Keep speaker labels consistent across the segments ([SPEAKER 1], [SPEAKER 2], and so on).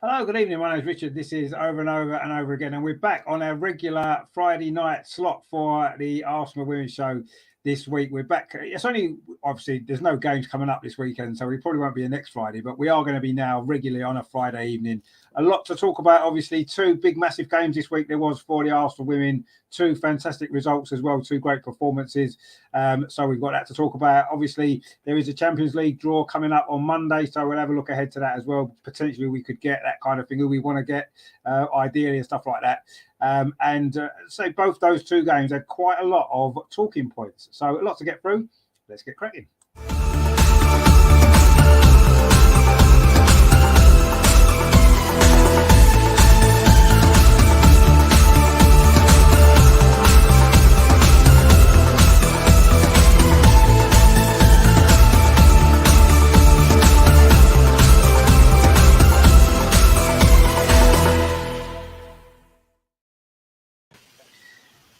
[SPEAKER 1] Hello, good evening. My name is Richard. This is Over and Over and Over Again, and we're back on our regular Friday night slot for the Arsenal Women's Show this week. We're back. It's only, obviously, there's no games coming up this weekend, so we probably won't be here next Friday, but we are going to be now regularly on a Friday evening. A lot to talk about, obviously. Two big, massive games this week there was for the Arsenal women. Two fantastic results as well, two great performances. So we've got that to talk about. Obviously, there is a Champions League draw coming up on Monday, so we'll have a look ahead to that as well. Potentially, we could get that kind of thing, who we want to get, ideally, and stuff like that. So both those two games had quite a lot of talking points. So a lot to get through. Let's get cracking.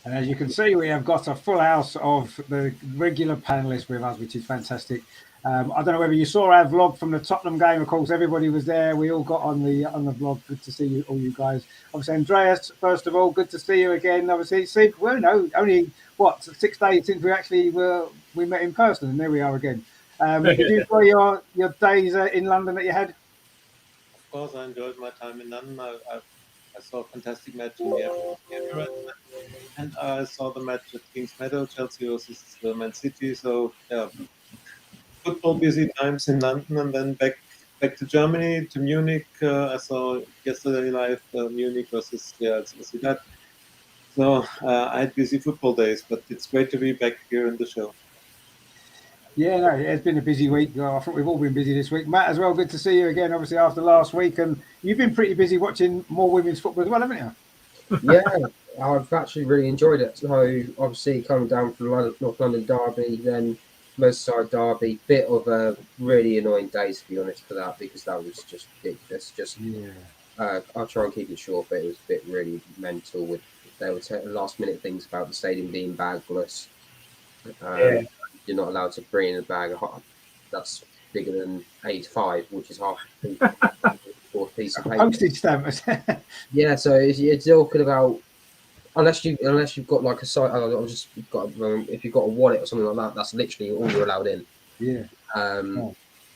[SPEAKER 1] And as you can see, we have got a full house of the regular panelists with us, which is fantastic. I don't know whether you saw our vlog from the Tottenham game. Of course, everybody was there. We all got on the vlog. Good to see you, all you guys. Obviously, Andreas, first of all, good to see you again. Obviously, well, no, only 6 days since we met in person, and there we are again. Did you enjoy your days in London that you had?
[SPEAKER 2] Of course, I enjoyed my time in London. I saw a fantastic match in the Emirates, and I saw the match at Kings Meadow, Chelsea versus Man City. So, yeah, football busy times in London, and then back to Germany, to Munich. I saw yesterday live Munich versus Sociedad. So I had busy football days, but it's great to be back here in the show.
[SPEAKER 1] Yeah, no, it's been a busy week. I think we've all been busy this week. Matt, as well, good to see you again, obviously, after last week. And you've been pretty busy watching more women's football as well, haven't you?
[SPEAKER 3] Yeah, I've actually really enjoyed it. So, obviously, coming down from North London Derby, then Merseyside Derby, bit of a really annoying day, to be honest, for that, because that was just ridiculous. I'll try and keep it short, but it was a bit really mental. They were last-minute things about the stadium being bagless. You're not allowed to bring in a bag that's bigger than 85, which is half a piece of paper.
[SPEAKER 1] Postage stamp.
[SPEAKER 3] Yeah, so you're talking about unless you've got like a site. If you've got a wallet or something like that, that's literally all you're allowed in.
[SPEAKER 1] Yeah.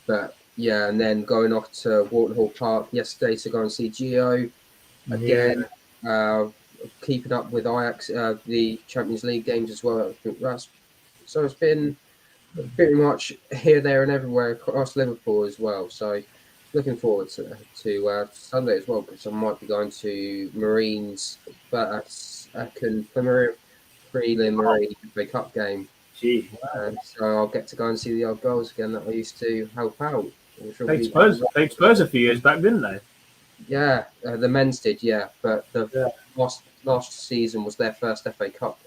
[SPEAKER 3] But yeah, and then going off to Walton Hall Park yesterday to go and see Gio again. Keeping up with Ajax, the Champions League games as well. I think so it's been pretty much here, there, and everywhere across Liverpool as well. So looking forward to Sunday as well, because I might be going to Marines, but a second preliminary FA Cup game.
[SPEAKER 4] Gee.
[SPEAKER 3] So I'll get to go and see the old girls again that I used to help out.
[SPEAKER 4] They Spurs a few years back, didn't they?
[SPEAKER 3] Yeah, the men's did, yeah. But the last season was their first FA Cup,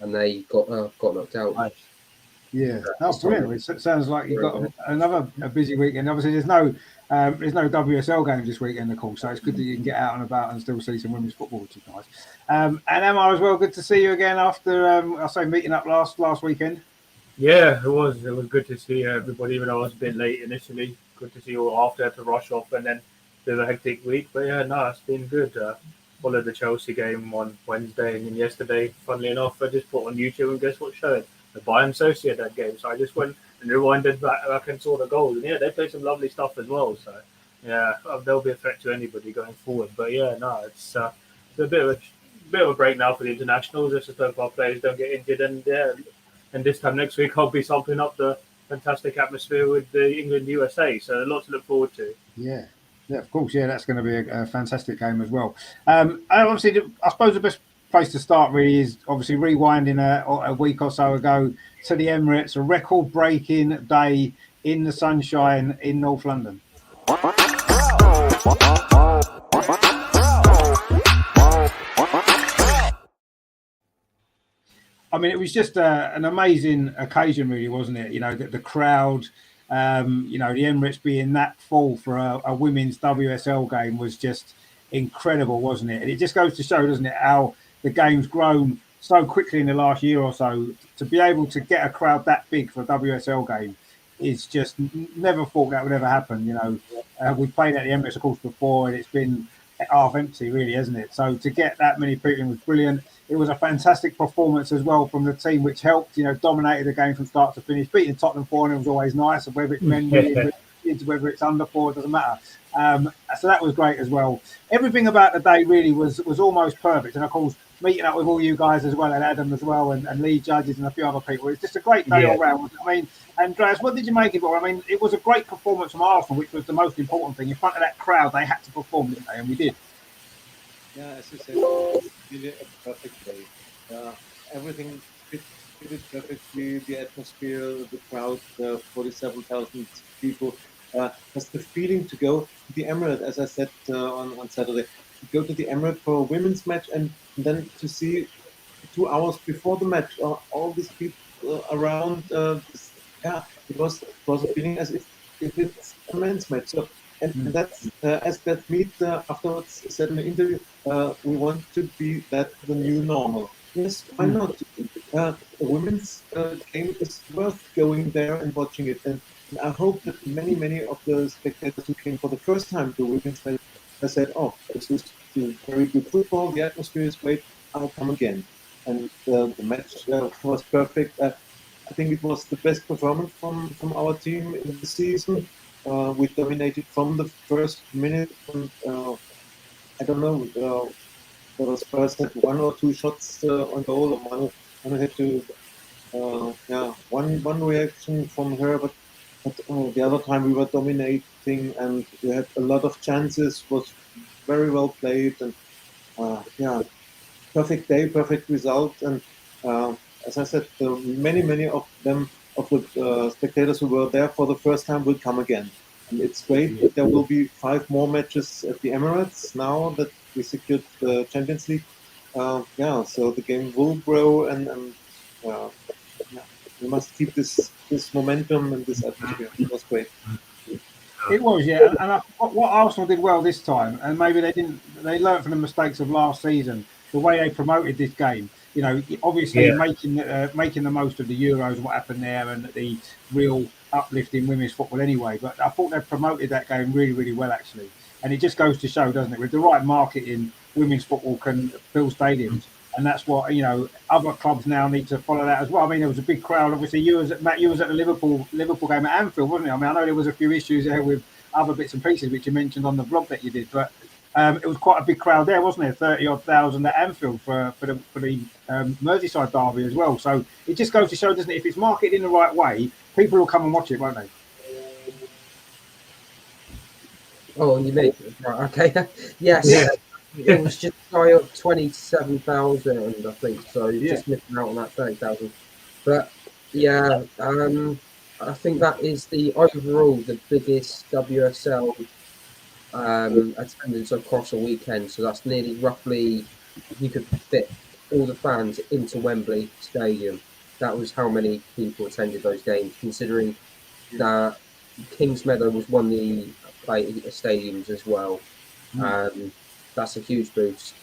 [SPEAKER 3] and they got knocked out.
[SPEAKER 1] Nice. Yeah, that's brilliant. It sounds like you've got another busy weekend. Obviously, there's no WSL games this weekend, of course, so it's good that you can get out and about and still see some women's football, which is nice. And Amar as well, good to see you again after meeting up last weekend.
[SPEAKER 4] Yeah, it was good to see everybody, even though I was a bit late initially. Good to see you all after to rush off, and then a bit of a hectic week. But yeah, no, it's been good. Followed the Chelsea game on Wednesday, and then yesterday, funnily enough, I just put on YouTube, and guess what showed? The Bayern Sociedad game. So I just went and rewinded back and saw the goals. And yeah, they played some lovely stuff as well. So yeah, they'll be a threat to anybody going forward. But yeah, no, it's a bit of a break now for the internationals. Just to hope our players don't get injured. And yeah, and this time next week I'll be sampling up the fantastic atmosphere with the England USA. So a lot to look forward to.
[SPEAKER 1] Yeah. Yeah, of course. Yeah, that's going to be a fantastic game as well. And obviously, I suppose the best place to start really is obviously rewinding a week or so ago to the Emirates, a record-breaking day in the sunshine in North London. I mean, it was just an amazing occasion, really, wasn't it? You know, the crowd, the Emirates being that full for a women's WSL game was just incredible, wasn't it? And it just goes to show, doesn't it, how the game's grown so quickly in the last year or so. To be able to get a crowd that big for a WSL game is just never thought that would ever happen, you know. We've played at the Emirates, of course, before, and it's been half empty, really, hasn't it? So to get that many people in was brilliant. It was a fantastic performance as well from the team, which helped. Dominated the game from start to finish. Beating Tottenham 4-0 was always nice, and whether it's men, women, whether it's under 4, it doesn't matter. So that was great as well. Everything about the day really was almost perfect, and of course meeting up with all you guys as well, and Adam as well, and Lee Judges and a few other people. It's just a great day all round. I mean, Andreas, what did you make of it? I mean, it was a great performance from Arsenal, which was the most important thing. In front of that crowd, they had to perform, didn't they? And we did.
[SPEAKER 2] Yeah, as you said, it's really a perfect day. Everything fitted perfectly. The atmosphere, the crowd, 47,000 people. Just the feeling to go to the Emirates, as I said on Saturday, to go to the Emirates for a women's match, and then to see 2 hours before the match all these people around. It was a feeling as if it's a men's match. So, and that's as Beth Mead afterwards said in the interview, we want to be that the new normal. Yes, why not? The women's game is worth going there and watching it, and I hope that many of the spectators who came for the first time to women's match have said, "Oh, this is very good football. The atmosphere is great. I'll come again." And the match was perfect. I think it was the best performance from our team in the season. We dominated from the first minute. And, I don't know. The Spurs had 1 or 2 shots on goal, and one had to. One reaction from her, but the other time we were dominating, and we had a lot of chances. Was very well played, and perfect day, perfect result, and as I said, many of them, of the spectators who were there for the first time, will come again. And it's great that there will be 5 more matches at the Emirates now that we secured the Champions League. So the game will grow, and we must keep this momentum and this atmosphere. It was great.
[SPEAKER 1] It was, yeah. And what Arsenal did well this time, and maybe they learned from the mistakes of last season, the way they promoted this game. Obviously making the most of the Euros and what happened there, and the real uplift in women's football anyway. But I thought they promoted that game really, really well, actually. And it just goes to show, doesn't it, with the right marketing, women's football can fill stadiums. And that's what, other clubs now need to follow that as well. I mean, there was a big crowd. Obviously, you was at the Liverpool game at Anfield, wasn't it? I mean, I know there was a few issues there with other bits and pieces, which you mentioned on the vlog that you did, but it was quite a big crowd there, wasn't it? 30-odd thousand at Anfield for the Merseyside derby as well. So it just goes to show, doesn't it? If it's marketed in the right way, people will come and watch it, won't they?
[SPEAKER 3] Oh, you mean right? Okay, yes. Yeah. It was just shy of 27,000, I think. So just missing out on that 30,000. But yeah, I think that is the biggest WSL attendance across a weekend. So that's nearly roughly, you could fit all the fans into Wembley Stadium. That was how many people attended those games, considering that Kingsmeadow was one of the stadiums as well. That's a huge boost.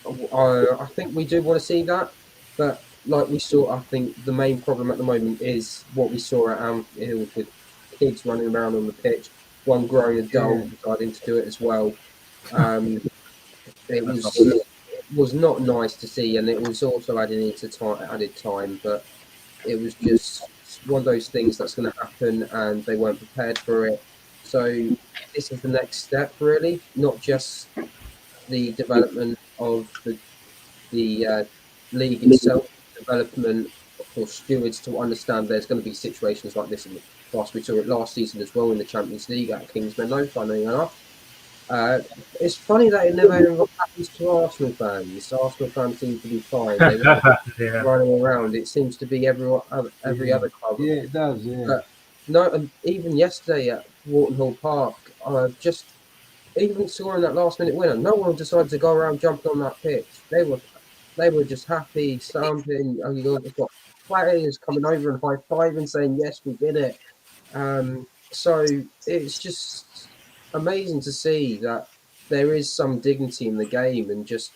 [SPEAKER 3] I think we do want to see that, but like we saw, I think the main problem at the moment is what we saw at Anfield with kids running around on the pitch, one growing adult deciding to do it as well. It was not nice to see, and it was also added time, but it was just one of those things that's going to happen, and they weren't prepared for it. So this is the next step, really, not just the development of the league itself, development for stewards to understand there's going to be situations like this. Whilst we saw it last season as well in the Champions League at Kingsmeadow, funny enough. It's funny that it never happens to Arsenal fans. Arsenal fans seem to be fine. They were running around. It seems to be every other club.
[SPEAKER 1] Yeah, it does. Yeah.
[SPEAKER 3] But no, even yesterday at Wharton Hall Park, even scoring that last minute winner, no one decided to go around jumping on that pitch. They were just happy, stamping. You've got players coming over and high-fiving, saying, yes, we did it. So it's just amazing to see that there is some dignity in the game, and just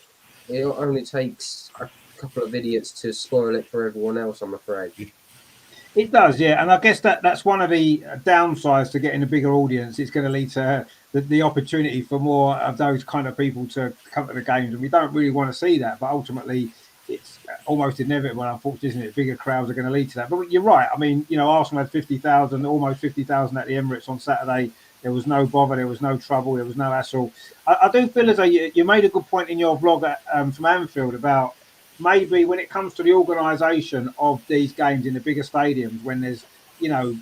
[SPEAKER 3] it only takes a couple of idiots to spoil it for everyone else, I'm afraid.
[SPEAKER 1] It does, yeah, and I guess that's one of the downsides to getting a bigger audience. It's going to lead to the opportunity for more of those kind of people to come to the games, and we don't really want to see that. But ultimately, it's almost inevitable, unfortunately, isn't it? Bigger crowds are going to lead to that. But you're right. I mean, Arsenal had 50,000, almost 50,000 at the Emirates on Saturday. There was no bother, there was no trouble, there was no hassle. I do feel as though you made a good point in your blog from Anfield about maybe when it comes to the organisation of these games in the bigger stadiums, when there's,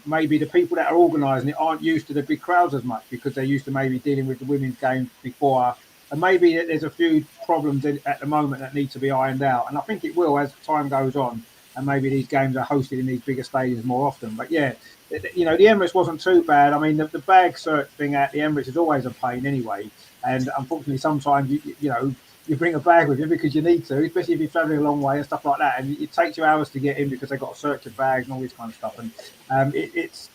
[SPEAKER 1] maybe the people that are organising it aren't used to the big crowds as much because they're used to maybe dealing with the women's games before. And maybe there's a few problems at the moment that need to be ironed out. And I think it will as time goes on. And maybe these games are hosted in these bigger stadiums more often. But yeah, the Emirates wasn't too bad. I mean, the bag search thing at the Emirates is always a pain anyway. And unfortunately, sometimes, you bring a bag with you because you need to, especially if you're traveling a long way and stuff like that. And it takes you hours to get in because they've got to search your bags and all this kind of stuff. And it's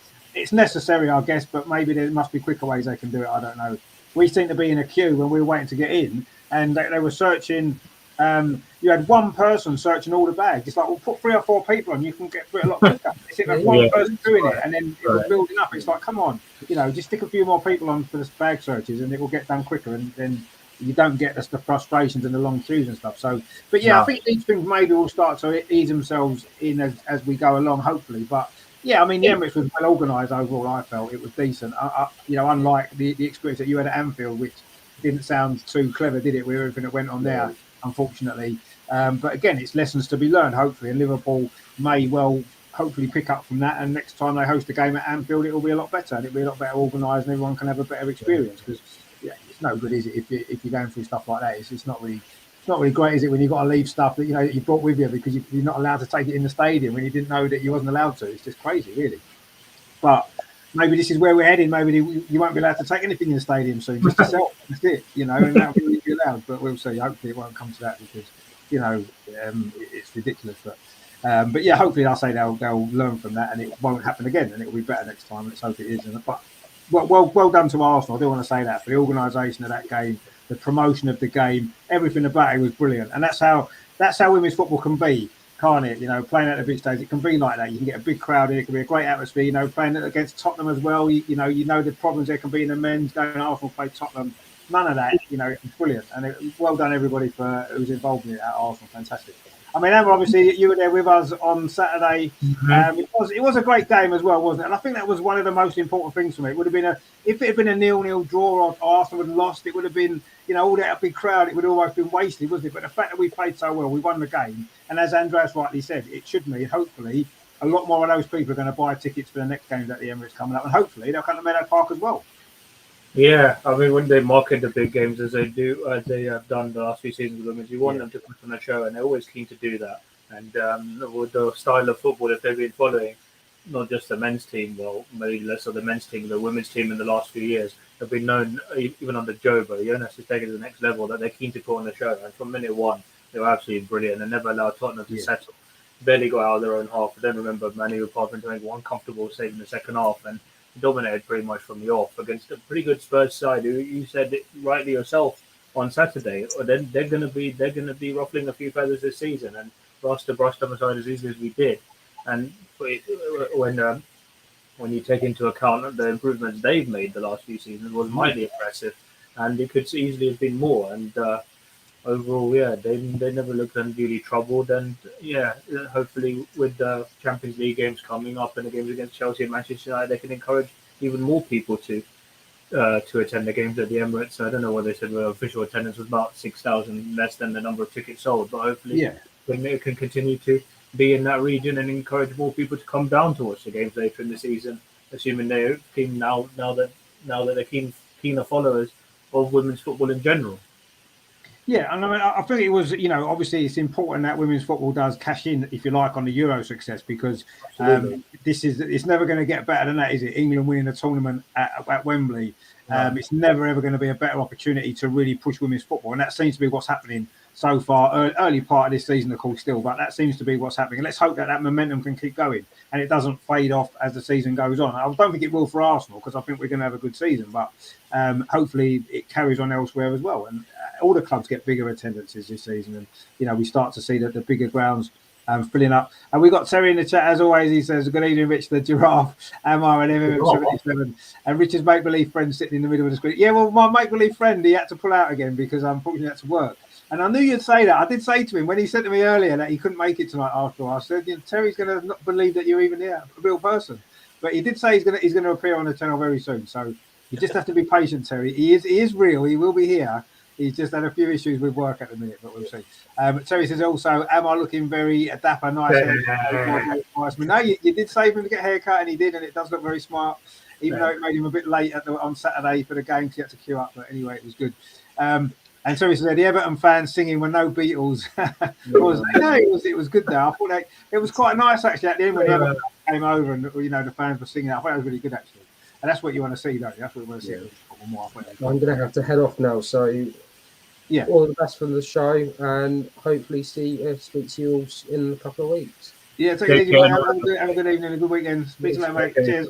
[SPEAKER 1] necessary, I guess, but maybe there must be quicker ways they can do it. I don't know. We seem to be in a queue when we were waiting to get in, and they were searching. You had one person searching all the bags. It's like, well, put 3 or 4 people on, you can get through it a lot quicker. It's like one person doing it, and then it was building up. It's like, come on, just stick a few more people on for the bag searches, and it will get done quicker, and then you don't get the frustrations and the long queues and stuff. So, but yeah, I think these things maybe will start to ease themselves in as we go along, hopefully. But yeah, I mean, the Emirates was well organised overall. I felt it was decent. Unlike the experience that you had at Anfield, which didn't sound too clever, did it? With everything that went on there, unfortunately. But again, it's lessons to be learned, hopefully, and Liverpool may well hopefully pick up from that. And next time they host a game at Anfield, it will be a lot better, and it'll be a lot better organised, and everyone can have a better experience. Because it's no good, is it? If you're going through stuff like that, it's not really great, is it? When you've got to leave stuff that that you brought with you because you're not allowed to take it in the stadium when you didn't know that you wasn't allowed to. It's just crazy, really. But maybe this is where we're heading. Maybe you won't be allowed to take anything in the stadium soon, just yourself. That's it, and that'll be allowed. But we'll see. Hopefully, it won't come to that because it's ridiculous. But yeah, hopefully, I'll say they'll learn from that and it won't happen again, and it will be better next time. Let's hope it is. But well done to Arsenal. I do want to say that for the organisation of that game, the promotion of the game, everything about it was brilliant, and that's how women's football can be, can't it? Playing at the big stage, it can be like that. You can get a big crowd in, it can be a great atmosphere. Playing against Tottenham as well. You know the problems there can be in the men's game. Arsenal play Tottenham. None of that. It's brilliant, and well done everybody who was involved in it at Arsenal. Fantastic. I mean, Amar, obviously, you were there with us on Saturday. Mm-hmm. It was a great game as well, wasn't it? And I think that was one of the most important things for me. It would have been if it had been a 0-0 draw or Arsenal had lost, it would have been, all that big crowd, it would have almost been wasted, wasn't it? But the fact that we played so well, we won the game. And as Andreas rightly said, it should mean, hopefully, a lot more of those people are going to buy tickets for the next games at the Emirates coming up. And hopefully, they'll come to Meadow Park as well.
[SPEAKER 4] Yeah, I mean, when they market the big games as they do, as they have done the last few seasons with women, you want them to put on a show, and they're always keen to do that. And with the style of football that they've been following, not just the men's team, well, maybe less of the men's team, the women's team in the last few years, have been known, even under Joe, but Jonas has taken it to the next level, that they're keen to put on the show. And from minute one, they were absolutely brilliant and never allowed Tottenham to settle. Barely got out of their own half. I don't remember Manu apart from doing one comfortable save in the second half, and dominated pretty much from the off against a pretty good Spurs side who you said it rightly yourself on Saturday. Or then they're going to be ruffling a few feathers this season, and for us to brush them aside as easily as we did. And when you take into account the improvements they've made the last few seasons, was mighty impressive, and it could easily have been more. And overall, they never looked unduly troubled. And hopefully with the Champions League games coming up and the games against Chelsea and Manchester United, they can encourage even more people to attend the games at the Emirates. I don't know what they said. The official attendance was about 6,000, less than the number of tickets sold. But hopefully, when they can continue to be in that region and encourage more people to come down to watch the games later in the season, assuming they're keen now that they're keener followers of women's football in general.
[SPEAKER 1] Yeah, and I mean, I think it was, obviously it's important that women's football does cash in, if you like, on the Euro success, because it's never going to get better than that, is it? England winning a tournament at Wembley. It's never, ever going to be a better opportunity to really push women's football. And that seems to be what's happening so far, early part of this season, of course, still, but that seems to be what's happening. And let's hope that momentum can keep going and it doesn't fade off as the season goes on. I don't think it will for Arsenal, because I think we're going to have a good season, but hopefully it carries on elsewhere as well. And all the clubs get bigger attendances this season, and we start to see that the bigger grounds filling up. And we got Terry in the chat as always. He says, "Good evening, Rich the Giraffe, Amar, and MM77." And Rich's make believe friend sitting in the middle of the screen. Yeah, well, my make believe friend, he had to pull out again because unfortunately had to work. And I knew you'd say that. I did say to him when he said to me earlier that he couldn't make it tonight after all. I said, Terry's going to not believe that you're even here, a real person. But he did say he's going to appear on the channel very soon. So you just have to be patient, Terry. He is real. He will be here. He's just had a few issues with work at the minute, but we'll see. Terry says also, am I looking very dapper, nice? No, you did save him to get a haircut, and he did, and it does look very smart, even though it made him a bit late on Saturday for the game to get to queue up. But anyway, it was good. And Terry said the Everton fans singing when no Beatles. It was good though. I thought it was quite nice actually at the end when the Everton came over and the fans were singing. I thought it was really good actually, and that's what you want to see, don't you? That's what you want to see.
[SPEAKER 3] I'm going to have to head off now, so yeah, all the best for the show, and hopefully speak to you all in a couple of weeks.
[SPEAKER 1] Yeah, take it easy, mate. Have a good evening, a good weekend. Speak to you later, mate. Cheers.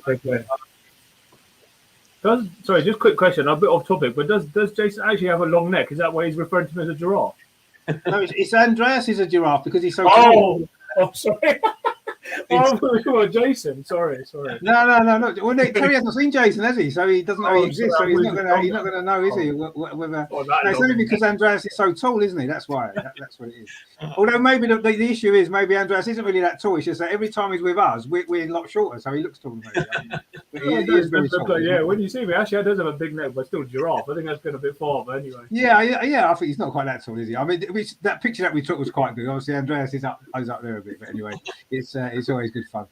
[SPEAKER 4] Sorry, just a quick question, a bit off topic, but does Jason actually have a long neck? Is that why he's referring to him as a giraffe?
[SPEAKER 1] No, it's Andreas is a giraffe because he's so tall.
[SPEAKER 4] Oh, sorry. Oh, Jason. Sorry.
[SPEAKER 1] No. Well, Terry hasn't seen Jason, has he? So he doesn't know he exists. So he's not going to know, is he? It's only because Andreas is so tall, isn't he? That's why. That's what it is. Although maybe the issue is maybe Andreas isn't really that tall. It's just that every time he's with us, we're a lot shorter, so he looks taller. But he is very tall.
[SPEAKER 4] Yeah, when you see me, actually, I does have a big neck, but still giraffe. I think that's going a bit far, but anyway.
[SPEAKER 1] Yeah. I think he's not quite that tall, is he? I mean, that picture that we took was quite good. Obviously, Andreas is up there a bit, but anyway, it's always good fun.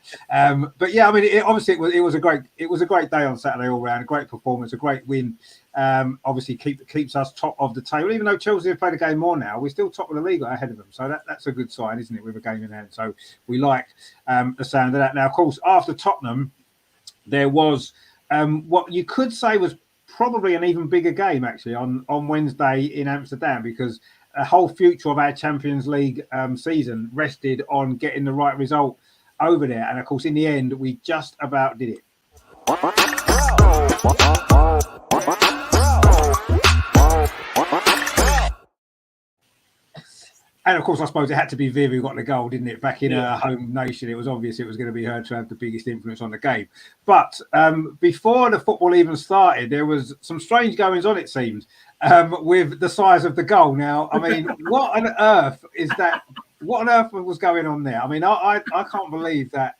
[SPEAKER 1] But yeah, I mean, it was a great day on Saturday all round. A great performance, a great win. Obviously keeps us top of the table. Even though Chelsea have played a game more now, we're still top of the league ahead of them. So that's a good sign, isn't it? With a game in hand. So we like the sound of that. Now, of course, after Tottenham, there was what you could say was probably an even bigger game actually on Wednesday in Amsterdam, because the whole future of our Champions League season rested on getting the right result over there. And of course, in the end, we just about did it. And of course, I suppose it had to be Viv who got the goal, didn't it? Back in her home nation, it was obvious it was going to be her to have the biggest influence on the game. But before the football even started, there was some strange goings on, it seemed, with the size of the goal. Now, I mean, what on earth is that? What on earth was going on there? I mean, I can't believe that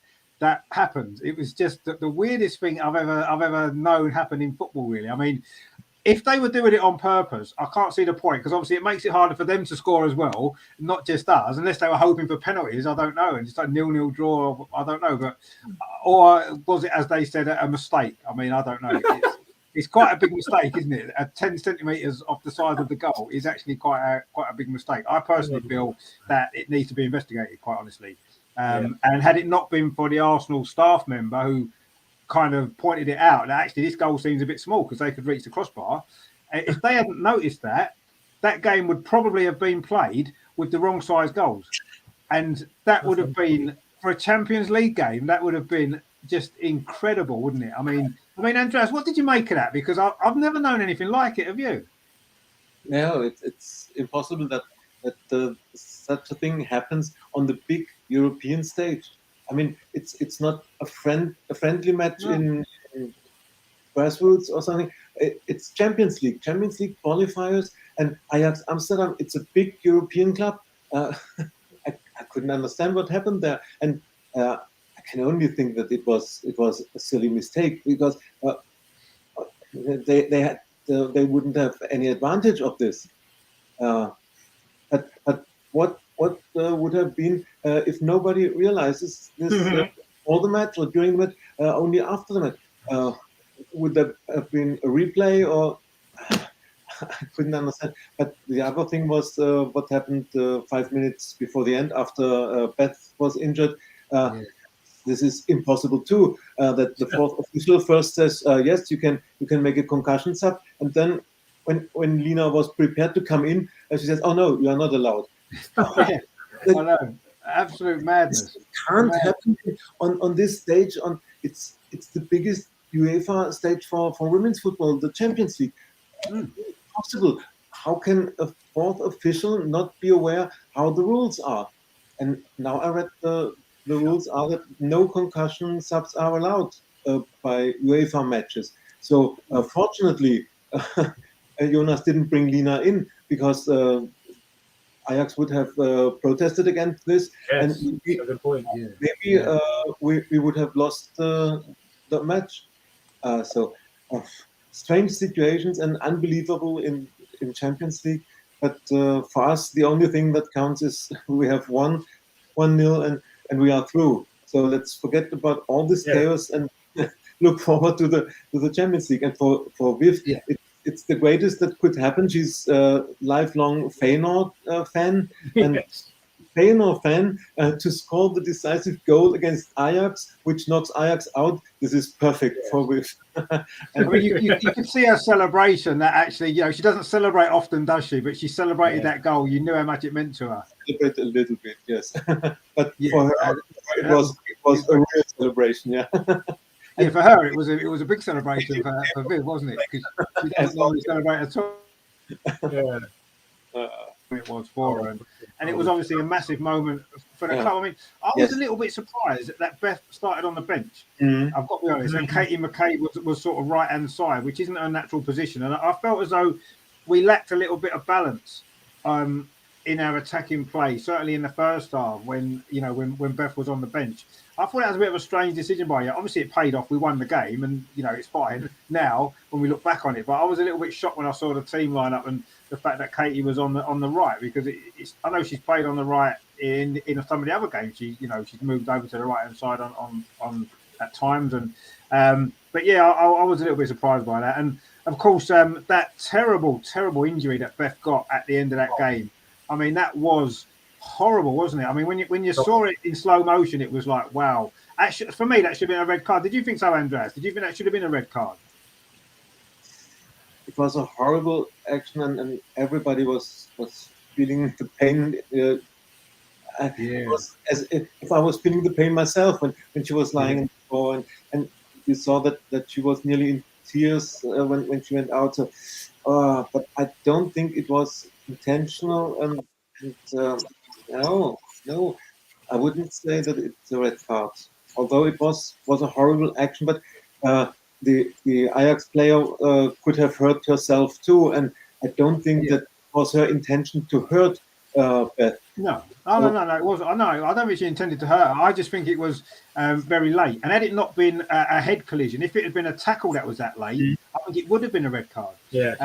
[SPEAKER 1] happened. It was just the weirdest thing I've ever known happen in football, really. I mean, if they were doing it on purpose, I can't see the point, because obviously it makes it harder for them to score as well, not just us, unless they were hoping for penalties. I don't know, and just a 0-0 draw. I don't know, but or was it, as they said, a mistake? I mean, I don't know. It's quite a big mistake, isn't it? 10 centimetres off the side of the goal is actually quite a big mistake. I personally feel that it needs to be investigated, quite honestly. And had it not been for the Arsenal staff member who kind of pointed it out, that actually this goal seems a bit small because they could reach the crossbar. If they hadn't noticed that game would probably have been played with the wrong size goals. And that would have been, for a Champions League game, that would have been just incredible, wouldn't it? I mean, Andreas, what did you make of that? Because I've never known anything like it. Have you?
[SPEAKER 2] No, it's impossible that such a thing happens on the big European stage. I mean, it's not a friendly match in grassroots or something. It's Champions League qualifiers, and Ajax Amsterdam. It's a big European club. I couldn't understand what happened there, and I can only think that it was a silly mistake, because they wouldn't have any advantage of this. But what would have been if nobody realizes this all the match or during the match, only after the match? Would there have been a replay, or I couldn't understand. But the other thing was what happened 5 minutes before the end, after Beth was injured. This is impossible too. That the fourth official first says yes, you can make a concussion sub, and then when Lina was prepared to come in, she says, "Oh no, you are not allowed."
[SPEAKER 1] I know, absolute madness.
[SPEAKER 2] It can't happen on this stage. It's the biggest UEFA stage for women's football, the Champions League. Impossible. How can a fourth official not be aware how the rules are? And now I read the rules are that no concussion subs are allowed by UEFA matches. So fortunately, Jonas didn't bring Lina in because Ajax would have protested against this, and
[SPEAKER 4] Yes, that's a good point.
[SPEAKER 2] maybe we would have lost the match. So strange situations and unbelievable in Champions League. But for us, the only thing that counts is we have won 1-0 and we are through. So let's forget about all this chaos and look forward to the Champions League. And for Viv, it's the greatest that could happen. She's a lifelong Feyenoord fan, and Feyenoord fan to score the decisive goal against Ajax, which knocks Ajax out. This is perfect for Viv.
[SPEAKER 1] And you could see her celebration. That actually, she doesn't celebrate often, does she? But she celebrated that goal. You knew how much it meant to her.
[SPEAKER 2] Celebrate a little bit, yes. But for her, it was a real celebration, yeah.
[SPEAKER 1] Yeah, for her, it was a big celebration for Viv, wasn't it? Because she doesn't normally celebrate at all.
[SPEAKER 4] Yeah.
[SPEAKER 1] It was for her, and it was obviously a massive moment for the club. I mean, I was a little bit surprised that Beth started on the bench. I've got to be honest. And Katie McCabe was sort of right hand side, which isn't her natural position, and I felt as though we lacked a little bit of balance in our attacking play. Certainly in the first half, when Beth was on the bench. I thought that was a bit of a strange decision by you. Obviously, it paid off. We won the game, and it's fine now when we look back on it. But I was a little bit shocked when I saw the team line up and the fact that Katie was on the right, because I know she's played on the right in some of the other games. She's moved over to the right hand side on at times, and but yeah, I was a little bit surprised by that. And of course, that terrible injury that Beth got at the end of that game. I mean, that was horrible, wasn't it? I mean, when you saw it in slow motion, it was like, wow. Actually, for me, that should have been a red card. Did you think so, Andreas? Did you think that should have been a red card?
[SPEAKER 2] It was a horrible action, and everybody was feeling the pain. It was as if I was feeling the pain myself when she was lying on the floor, and you saw that she was nearly in tears when she went out. So, but I don't think it was intentional, and no, I wouldn't say that it's a red card. Although it was a horrible action, but the Ajax player could have hurt herself too, and I don't think that was her intention to hurt Beth.
[SPEAKER 1] No, it wasn't. No, I don't think she intended to hurt her. I just think it was very late. And had it not been a head collision, if it had been a tackle that was that late, I think it would have been a red card.
[SPEAKER 4] Yeah.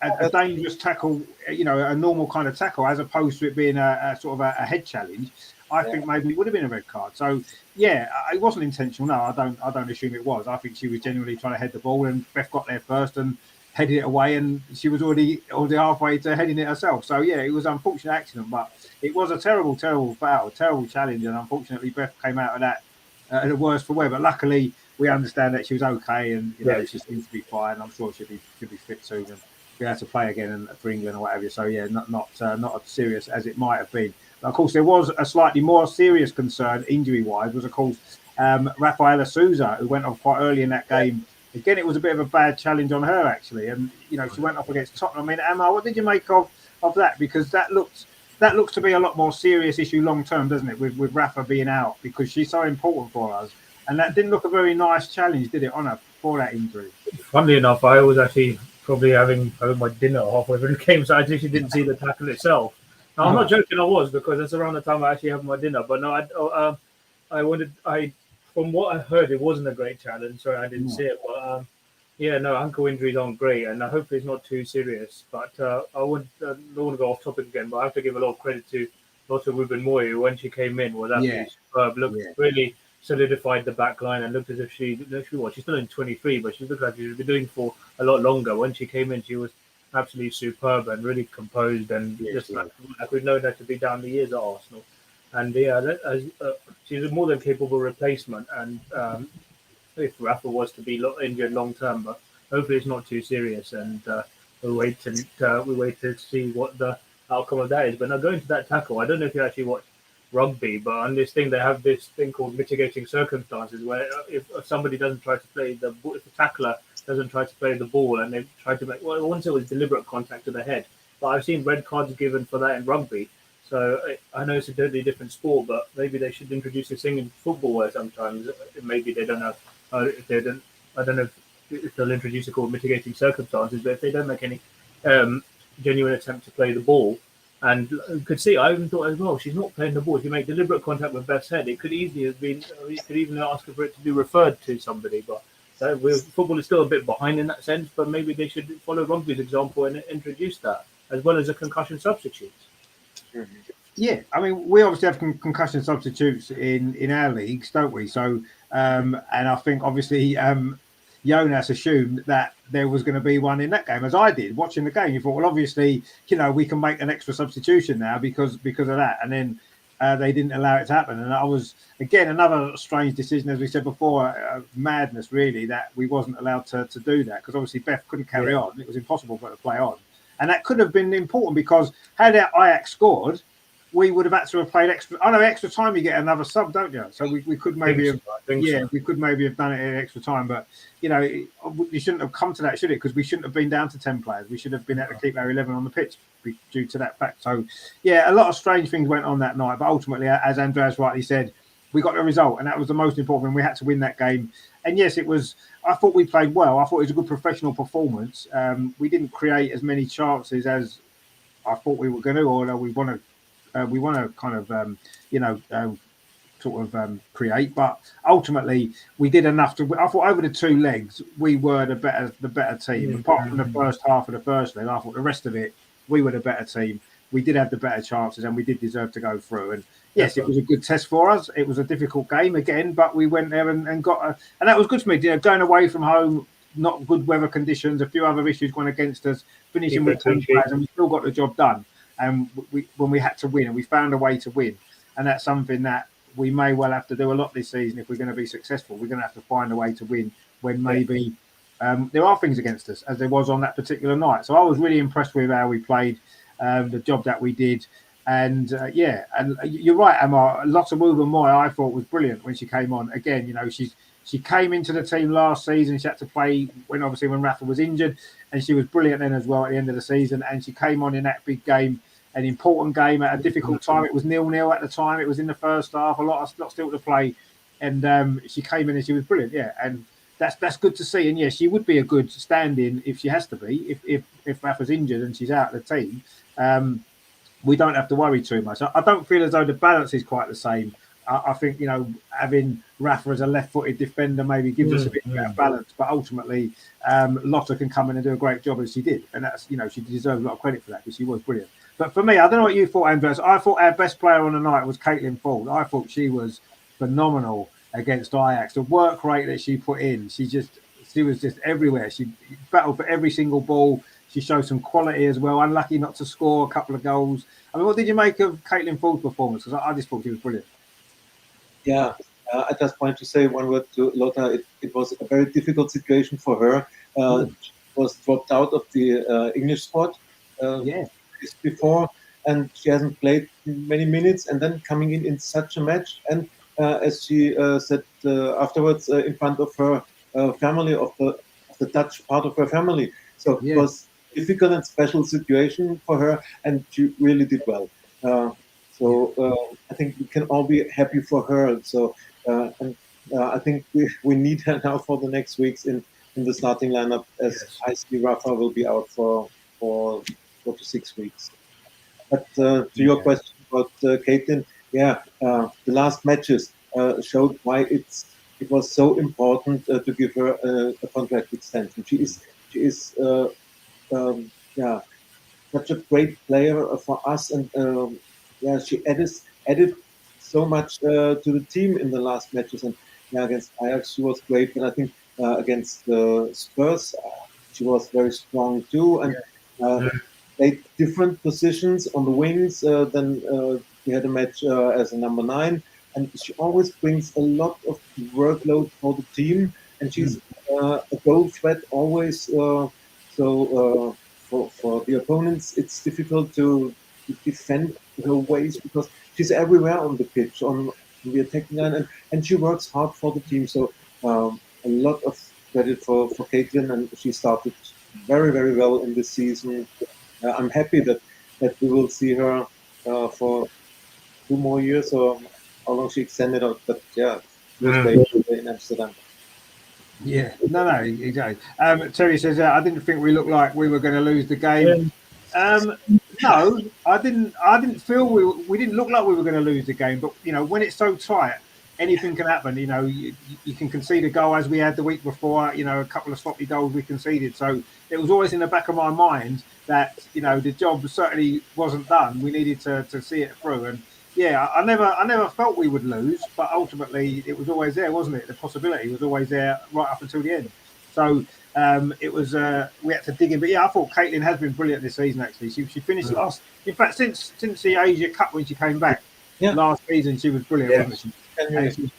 [SPEAKER 1] A dangerous tackle, a normal kind of tackle, as opposed to it being a sort of a head challenge. I think maybe it would have been a red card. So yeah, it wasn't intentional. No, I don't assume it was. I think she was genuinely trying to head the ball, and Beth got there first and headed it away, and she was already halfway to heading it herself. So yeah, it was an unfortunate accident, but it was a terrible foul, terrible challenge, and unfortunately Beth came out of that the worst for wear. But luckily we understand that she was okay, and she seems to be fine. I'm sure she'll be fit soon and be able to play again for England or whatever. So yeah, not as serious as it might have been. But of course, there was a slightly more serious concern injury-wise. Was of course Rafaela Souza, who went off quite early in that game. Again, it was a bit of a bad challenge on her actually, and she went off against Tottenham. I mean, Amar, what did you make of that? Because that looks to be a lot more serious issue long term, doesn't it? With Rafa being out, because she's so important for us, and that didn't look a very nice challenge, did it, on her for that injury?
[SPEAKER 4] Funnily enough, I was actually probably having my dinner halfway through the game, so I actually didn't see the tackle itself. Now, I'm not joking, I was, because that's around the time I actually had my dinner. But no, from what I heard, it wasn't a great challenge. Sorry, I didn't see it. But ankle injuries aren't great, and hopefully it's not too serious. But I don't want to go off topic again, but I have to give a lot of credit to Lotte Ruben-Moy, when she came in, was absolutely superb. Really solidified the back line and looked as if she's still in 23, but she looked like she's been doing for a lot longer. When she came in, she was absolutely superb and really composed, and like we've known her to be down the years at Arsenal. And she's a more than capable replacement. And if Rafa was to be injured long term, but hopefully it's not too serious. And we wait to see what the outcome of that is. But now going to that tackle, I don't know if you actually watch rugby, but on this thing they have this thing called mitigating circumstances, where if somebody doesn't try to play if the tackler doesn't try to play the ball, and they try to make once it was deliberate contact to the head. But I've seen red cards given for that in rugby. So I know it's a totally different sport, but maybe they should introduce this thing in football where sometimes maybe they don't have, if they don't, I don't know if they'll introduce it called mitigating circumstances, but if they don't make any genuine attempt to play the ball, and you could see, I even thought as well, she's not playing the ball. If you make deliberate contact with Beth's head, it could easily have been, you could even ask for it to be referred to somebody, but football is still a bit behind in that sense, but maybe they should follow rugby's example and introduce that, as well as a concussion substitute.
[SPEAKER 1] Yeah, I mean, we obviously have concussion substitutes in our leagues, don't we? So, and I think obviously Jonas assumed that there was going to be one in that game, as I did watching the game. You thought, well, obviously, we can make an extra substitution now because of that, and then they didn't allow it to happen. And I was again another strange decision, as we said before, madness really that we wasn't allowed to do that because obviously Beth couldn't carry on. It was impossible for her to play on, and that could have been important because had our Ajax scored, we would have had to have played extra. I know extra time you get another sub, don't you? So we could maybe we could maybe have done it in extra time, but you shouldn't have come to that, should it? Because we shouldn't have been down to 10 players. We should have been able to keep our 11 on the pitch due to that fact. So yeah, a lot of strange things went on that night, but ultimately, as Andreas rightly said, we got the result, and that was the most important thing. We had to win that game, and yes, it was. I thought we played well. I thought it was a good professional performance. We didn't create as many chances as I thought we were going to, although we want to kind of, create, but ultimately we did enough to. I thought over the two legs we were the better team. Apart from the first half of the first leg, I thought the rest of it we were the better team. We did have the better chances, and we did deserve to go through. And yes, it was a good test for us. It was a difficult game again, but we went there and got and that was good for me. Going away from home, not good weather conditions, a few other issues going against us, finishing with 10 players, and we still got the job done. And when we had to win, and we found a way to win, and that's something that we may well have to do a lot this season if we're going to be successful. We're going to have to find a way to win when maybe there are things against us, as there was on that particular night. So I was really impressed with how we played, the job that we did, and and you're right, Amar. Lots of Woburn Moy I thought was brilliant when she came on. Again, she came into the team last season. She had to play when Rafa was injured, and she was brilliant then as well at the end of the season. And she came on in that big game, an important game at a difficult time. It was 0-0 at the time. It was in the first half, a lot still to play, and she came in and she was brilliant. Yeah, and that's good to see. And yes, she would be a good stand-in if she has to be. If Rafa's injured and she's out of the team, we don't have to worry too much. I don't feel as though the balance is quite the same. I think having Rafa as a left-footed defender maybe gives us a bit better balance, but ultimately Lotta can come in and do a great job as she did, and that's she deserves a lot of credit for that because she was brilliant. But for me, I don't know what you thought, Andreas. I thought our best player on the night was Caitlin Ford. I thought she was phenomenal against Ajax. The work rate that she put in, she was just everywhere. She battled for every single ball. She showed some quality as well. Unlucky not to score a couple of goals. I mean, what did you make of Caitlin Ford's performance? Because I just thought she was brilliant.
[SPEAKER 2] Yeah, I just wanted to say one word to Lotta. It was a very difficult situation for her. She was dropped out of the English squad before, and she hasn't played many minutes. And then coming in such a match, and as she said afterwards, in front of her family, of the Dutch part of her family. So it was a difficult and special situation for her, and she really did well. I think we can all be happy for her. So, I think we need her now for the next weeks in the starting lineup, as I see Rafa will be out for 4 to 6 weeks. But to your question about Caitlin, the last matches showed why it was so important to give her a contract extension. She is such a great player for us, and she added so much to the team in the last matches. And against Ajax she was great, but I think against Spurs she was very strong too. And played different positions on the wings. Then we had a match as a number 9, and she always brings a lot of workload for the team. And she's a goal threat always. For the opponents, it's difficult to defend her ways because she's everywhere on the pitch, on the attacking line, and she works hard for the team. So a lot of credit for Caitlin, and she started very, very well in this season. I'm happy that we will see her for 2 more years, or how long she extended out. But yeah, it was great in Amsterdam.
[SPEAKER 1] Yeah, no, exactly. Terry says, I didn't think we looked like we were going to lose the game. No, I didn't. I didn't feel we didn't look like we were going to lose the game. But when it's so tight, anything can happen. You can concede a goal as we had the week before. A couple of sloppy goals we conceded. So it was always in the back of my mind that the job certainly wasn't done. We needed to see it through. And yeah, I never felt we would lose, but ultimately it was always there, wasn't it? The possibility was always there right up until the end. So it was we had to dig in. But yeah, I thought Caitlin has been brilliant this season. Actually, she finished last. In fact, since the Asia Cup when she came back last season, she was brilliant, wasn't she?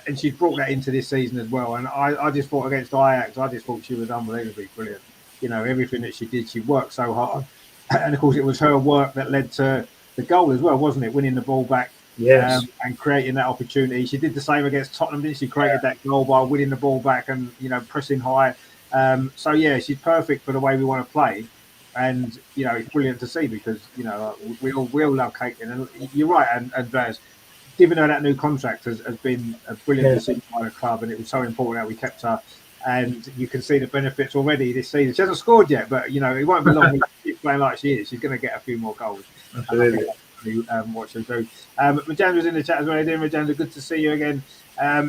[SPEAKER 1] And she brought that into this season as well. And I just thought against Ajax, I just thought she was unbelievably brilliant. Everything that she did, she worked so hard, and of course it was her work that led to the goal as well, wasn't it? Winning the ball back, and creating that opportunity. She did the same against Tottenham, didn't she? Created that goal by winning the ball back and pressing high. So yeah, she's perfect for the way we want to play, and it's brilliant to see because we all love Caitlin, and you're right, and Vaz, giving her that new contract has been a brilliant decision by the club, and it was so important that we kept her. And you can see the benefits already this season. She hasn't scored yet, but it won't be long. She's playing like she is. She's going to get a few more goals.
[SPEAKER 4] Absolutely.
[SPEAKER 1] Watch her do. Majandra's in the chat as well. Majandra, good to see you again.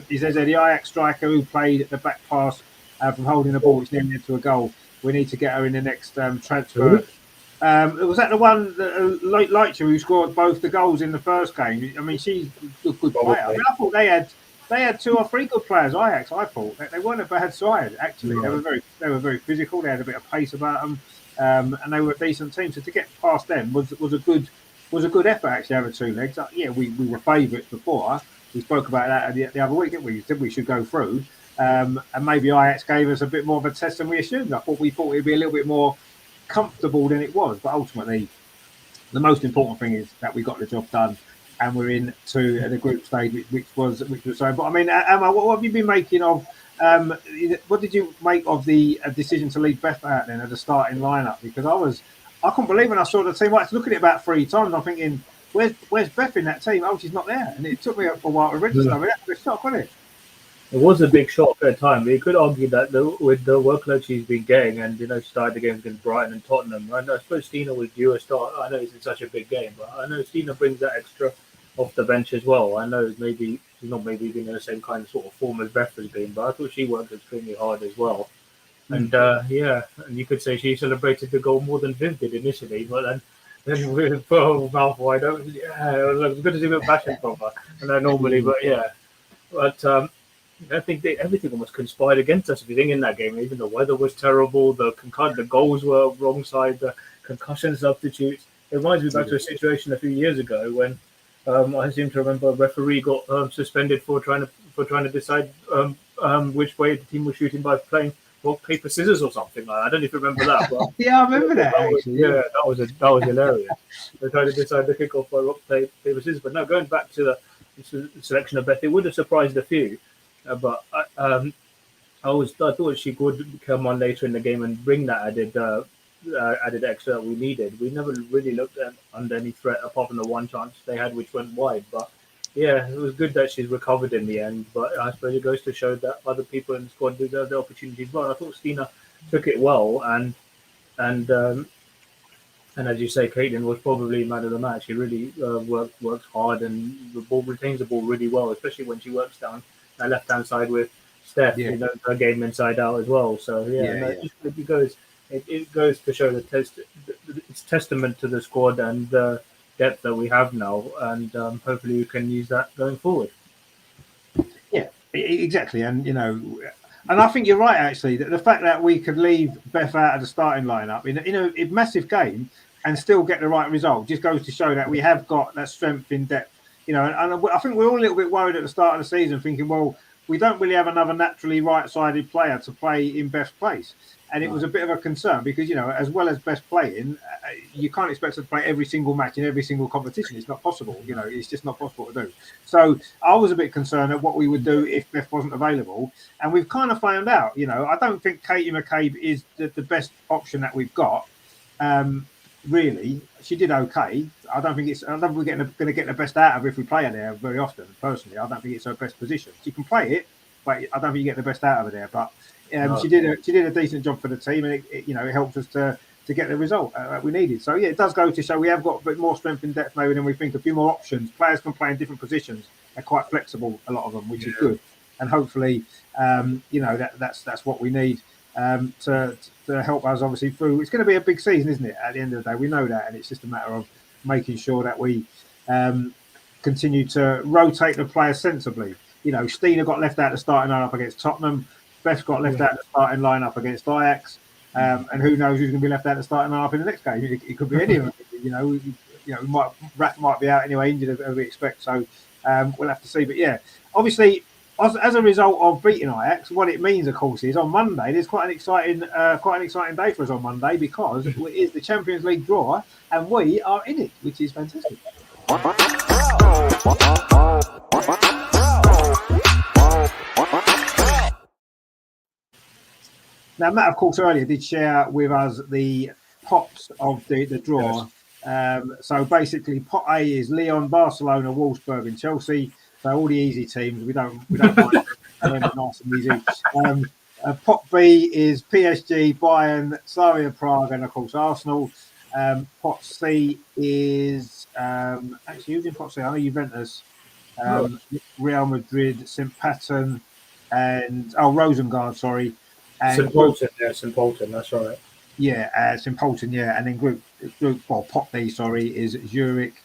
[SPEAKER 1] He says the Ajax striker who played the back pass from holding the ball, which nearly led to a goal. We need to get her in the next transfer. Was that the one that Leitcher who scored both the goals in the first game? I mean, she's a good player. I mean, I thought they had 2 or 3 good players. Ajax, I thought they weren't a bad side actually. No. They were very physical. They had a bit of pace about them, and they were a decent team. So to get past them was a good effort actually. Over 2 legs. Yeah, we were favourites before. We spoke about that the other week, didn't we? We said we should go through, and maybe Ajax gave us a bit more of a test than we assumed. We thought it'd be a little bit more comfortable than it was, but ultimately, the most important thing is that we got the job done. And we're into the group stage, which was so. But I mean, Amar, what have you been making of? What did you make of the decision to leave Beth out then at the starting lineup? Because I couldn't believe when I saw the team. I had to look at it about 3 times. I'm thinking, where's Beth in that team? Oh, she's not there. And it took me a while to register. I mean, that's a shock, wasn't it?
[SPEAKER 4] It was a big shock at the time. We could argue that with the workload she's been getting, and she started the games against Brighton and Tottenham. And I suppose Stina was due a start. I know it's in such a big game, but I know Stina brings that extra off the bench as well. I know maybe she's not been in the same kind of sort of form as Beth has been, but I thought she worked extremely hard as well. And and you could say she celebrated the goal more than Viv did initially, but then with mouth wide open, it was good to see a bit of passion from her. And normally, but I think everything almost conspired against us. If you think in that game, even the weather was terrible, the goals were wrong side, the concussion substitutes. It reminds me back to a situation a few years ago when I seem to remember a referee got suspended for trying to decide which way the team was shooting by playing rock paper scissors or something like that. I don't know if you remember that. But
[SPEAKER 1] yeah, I remember that.
[SPEAKER 4] That was hilarious. They tried to decide the kickoff by rock paper scissors. But no, going back to the selection of Beth, it would have surprised a few. But I thought she could come on later in the game and bring that added extra that we needed. We never really looked under any threat apart from the one chance they had, which went wide. But yeah, it was good that she's recovered in the end. But I suppose it goes to show that other people in the squad deserve the opportunity as well. And I thought Stina took it well, and as you say, Caitlin was probably man of the match. She really works hard and retains the ball really well, especially when she works down that left-hand side with Steph, her game inside out as well. So it goes to show it's testament to the squad and the depth that we have now, and hopefully we can use that going forward.
[SPEAKER 1] Yeah, exactly, and and I think you're right actually. That the fact that we could leave Beth out of the starting lineup in a massive game and still get the right result just goes to show that we have got that strength in depth. And I think we're all a little bit worried at the start of the season, thinking, well, we don't really have another naturally right-sided player to play in Beth's place. And it was a bit of a concern because, as well as Beth playing, you can't expect her to play every single match in every single competition. It's not possible. It's just not possible to do. So I was a bit concerned at what we would do if Beth wasn't available. And we've kind of found out, I don't think Katie McCabe is the best option that we've got. really, she did okay. I don't think we're going to get the best out of her if we play her there very often. Personally, I don't think it's her best position. She can play it, but I don't think you get the best out of her there. But she did a decent job for the team, and it helped us to get the result that we needed. So yeah, it does go to show we have got a bit more strength in depth maybe than we think. A few more options. Players can play in different positions. They're quite flexible, a lot of them, which is good. And hopefully, that's what we need. To help us obviously through. It's going to be a big season, isn't it? At the end of the day, we know that, and it's just a matter of making sure that we continue to rotate the players sensibly. Stina got left out the starting lineup against Tottenham. Beth got left out the starting lineup against Ajax, and who knows who's going to be left out the starting lineup in the next game? It could be anyone. Rat might be out anyway, injured as we expect. So we'll have to see. But yeah, obviously. As a result of beating Ajax, what it means, of course, is on Monday there's quite an exciting day for us on Monday because it is the Champions League draw and we are in it, which is fantastic. Now, Matt, of course, earlier did share with us the pots of the draw. Yes. So basically, pot A is Lyon, Barcelona, Wolfsburg, and Chelsea. So all the easy teams, we don't mind them. They're nice and easy. Pot B is PSG, Bayern, Slavia Prague, and of course Arsenal. Pot C is actually who's in Pot C? I know Juventus, Real Madrid, St. Patton, and Rosengard. Sorry,
[SPEAKER 4] and St. Polten. That's right.
[SPEAKER 1] Yeah, St. Polten. Yeah, and then Pot D. Sorry, is Zurich,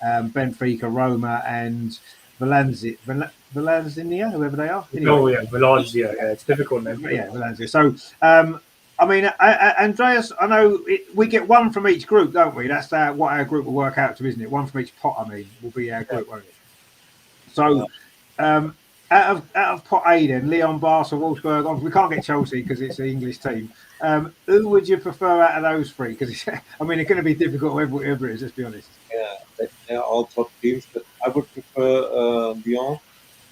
[SPEAKER 1] Benfica, Roma, and Valencia, whoever they are.
[SPEAKER 4] Anyway. Oh yeah, Valencia. Yeah, it's difficult name.
[SPEAKER 1] Yeah, Valencia. So, Andreas, I know we get one from each group, don't we? That's what our group will work out to, isn't it? One from each pot. Will be our group, won't it? So, out of pot A, then Lyon, Barca, Wolfsburg. We can't get Chelsea because it's the English team. Who would you prefer out of those three? Because they're going to be difficult whoever it is. Let's be honest.
[SPEAKER 2] Yeah, they're all top teams, but I would prefer Lyon.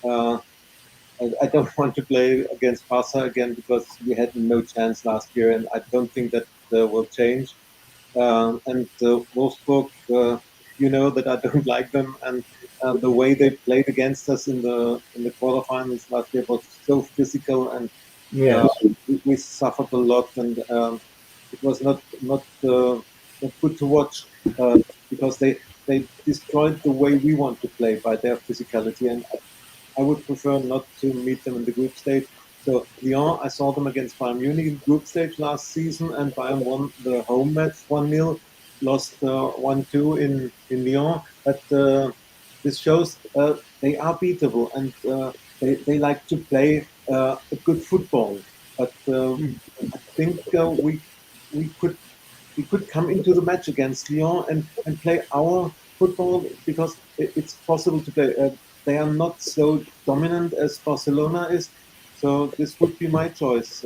[SPEAKER 2] I don't want to play against Barca again because we had no chance last year, and I don't think that will change. And Wolfsburg, you know that I don't like them, and the way they played against us in the quarterfinals last year was so physical, and we suffered a lot, and it was not good to watch because they destroyed the way we want to play by their physicality, and I would prefer not to meet them in the group stage. So Lyon, I saw them against Bayern Munich in group stage last season, and Bayern won the home match 1-0, lost 1-2 in Lyon. But this shows they are beatable, and they like to play a good football. But I think we could come into the match against Lyon and play our football because it's possible to play. They are not so dominant as Barcelona is, so this would be my choice.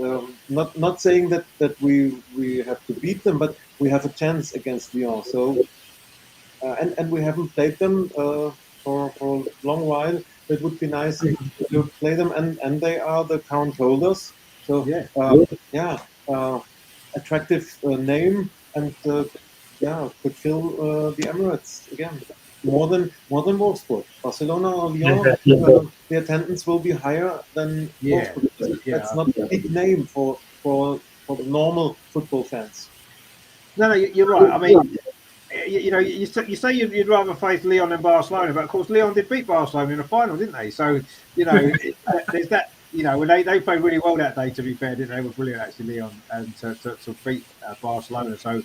[SPEAKER 2] Not saying that we have to beat them, but we have a chance against Lyon. So and we haven't played them for a long while. It would be nice to play them, and they are the count holders. So attractive name, and could fill the Emirates again. More than Wolfsburg. Barcelona or Lyon, the attendance will be higher than Wolfsburg. That's not a big name for the normal football fans.
[SPEAKER 1] No, you're right. I mean, you say you'd rather face Lyon than Barcelona, but of course Lyon did beat Barcelona in the final, didn't they? So there's that. When they played really well that day. To be fair, didn't they? They were brilliant actually, Lyon, and to beat Barcelona. So.